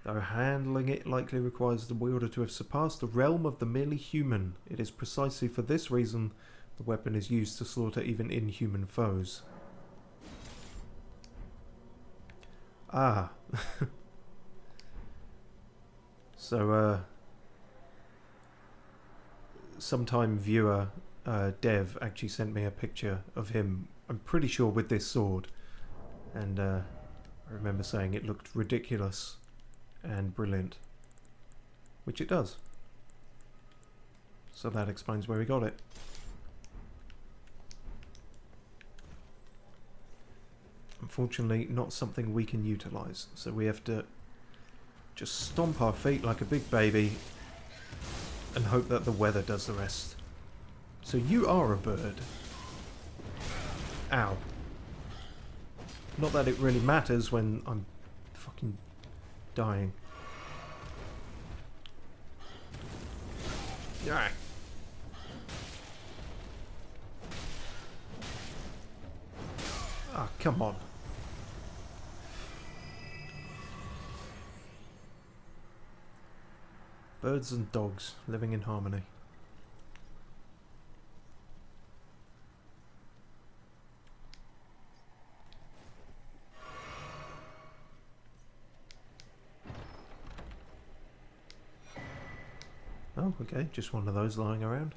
Though handling it likely requires the wielder to have surpassed the realm of the merely human, it is precisely for this reason the weapon is used to slaughter even inhuman foes. Ah. So, sometime viewer, Dev, actually sent me a picture of him, I'm pretty sure with this sword. And I remember saying it looked ridiculous and brilliant. Which it does. So that explains where he got it. Unfortunately, not something we can utilise, so we have to just stomp our feet like a big baby and hope that the weather does the rest. So you are a bird. Ow. Not that it really matters when I'm fucking dying. Ah. Ah, come on. Birds and dogs living in harmony. Oh, okay, just one of those lying around.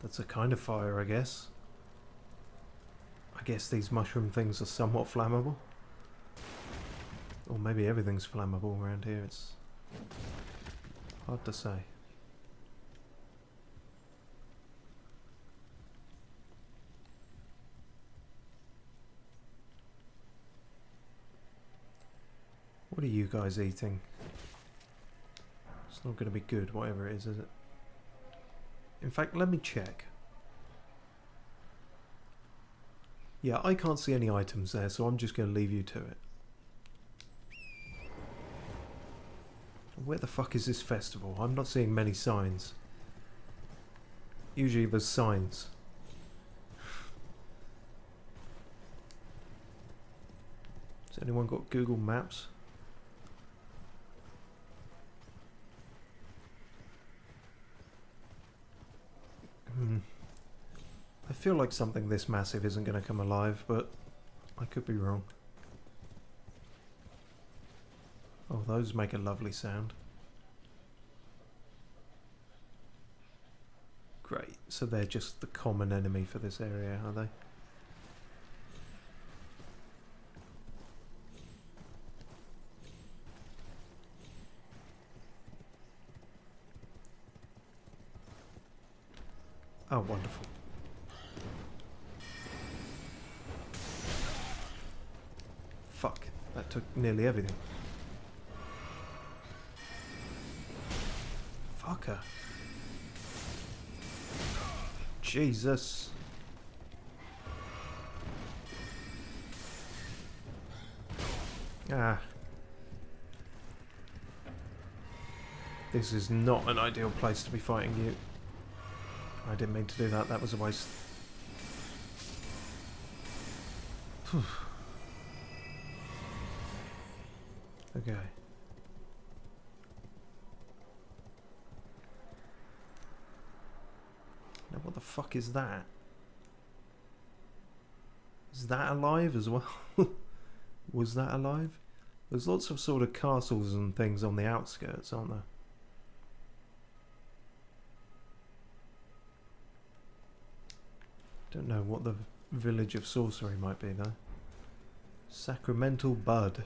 That's a kind of fire, I guess. I guess these mushroom things are somewhat flammable. Or maybe everything's flammable around here, it's hard to say. What are you guys eating? It's not going to be good, whatever it is it? In fact, let me check. Yeah, I can't see any items there, so I'm just going to leave you to it. Where the fuck is this festival? I'm not seeing many signs. Usually there's signs. Has anyone got Google Maps? I feel like something this massive isn't going to come alive, but I could be wrong. Oh, those make a lovely sound. Great, so they're just the common enemy for this area, are they? Oh, wonderful. Fuck, that took nearly everything. Fucker. Jesus. Ah. This is not an ideal place to be fighting you. I didn't mean to do that, that was a waste. Okay. Now what the fuck is that? Is that alive as well? Was that alive? There's lots of sort of castles and things on the outskirts, aren't there? Don't know what the village of sorcery might be though. Sacramental Bud.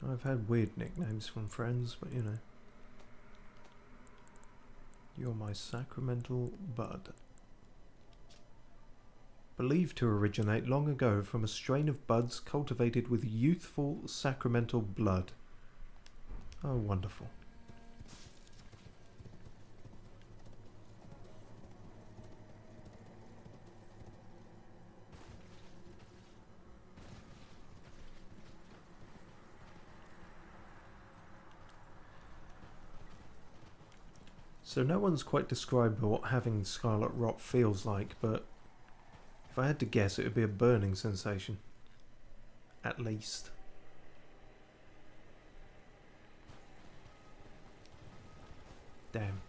I've had weird nicknames from friends, but you know. You're my sacramental bud. Believed to originate long ago from a strain of buds cultivated with youthful sacramental blood. Oh, wonderful. So no one's quite described what having scarlet rot feels like, but if I had to guess it would be a burning sensation. At least. Damn.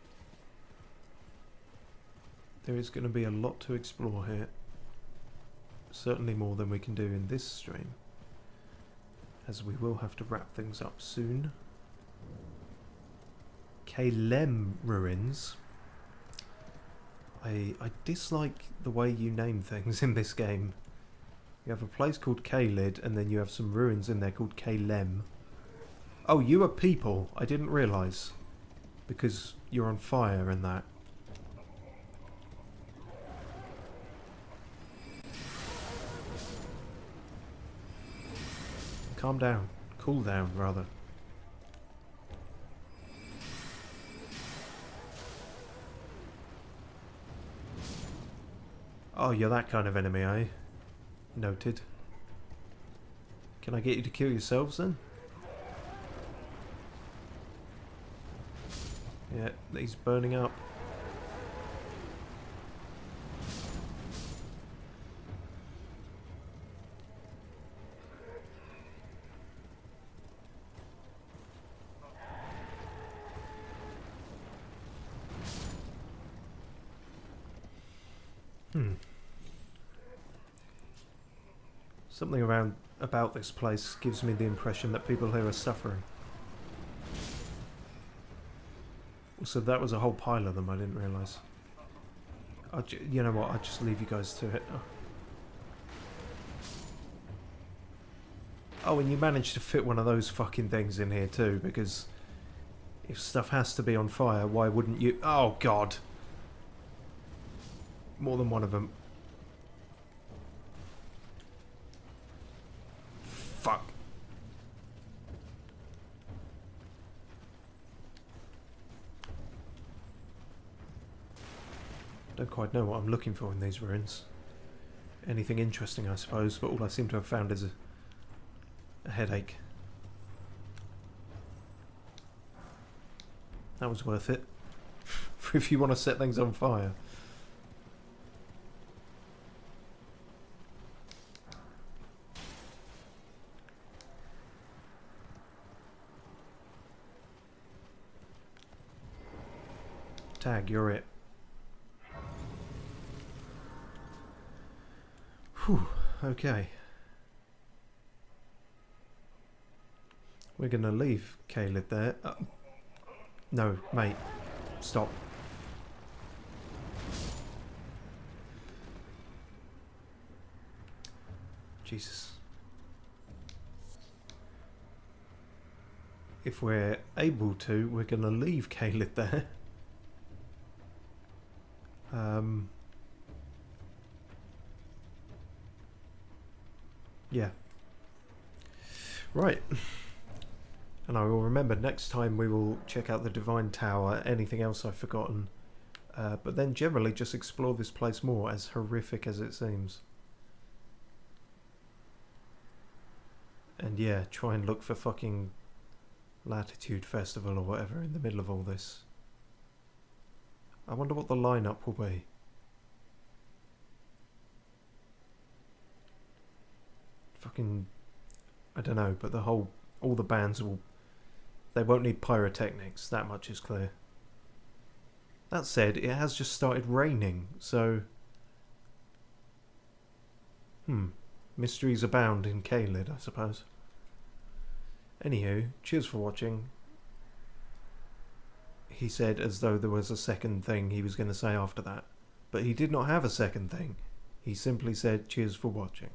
There is going to be a lot to explore here. Certainly more than we can do in this stream, as we will have to wrap things up soon. Kalem ruins. I dislike the way you name things in this game. You have a place called Kalid and then you have some ruins in there called Kalem. Oh, you are people. I didn't realise. Because you're on fire and that. Calm down. Cool down, rather. Oh, you're that kind of enemy, eh? Noted. Can I get you to kill yourselves then? Yeah, he's burning up. Something about this place gives me the impression that people here are suffering. Also, that was a whole pile of them, I didn't realise. You know what, I'll just leave you guys to it. Oh, and you managed to fit one of those fucking things in here too, because if stuff has to be on fire, why wouldn't you... Oh, God. More than one of them. Fuck. Don't quite know what I'm looking for in these ruins. Anything interesting, I suppose, but all I seem to have found is a headache. That was worth it. If you want to set things on fire. Tag, you're it. Whew, okay. We're gonna leave Caleb there. No, mate. Stop. Jesus. If we're able to, we're gonna leave Caleb there. Yeah. Right. And I will remember next time we will check out the Divine Tower, anything else I've forgotten. But then generally just explore this place more, as horrific as it seems. And yeah, try and look for fucking Latitude Festival or whatever in the middle of all this. I wonder what the lineup will be. Fucking... I don't know, but all the bands will... They won't need pyrotechnics, that much is clear. That said, it has just started raining, so... Mysteries abound in Caelid, I suppose. Anywho, cheers for watching. He said as though there was a second thing he was going to say after that. But he did not have a second thing. He simply said cheers for watching.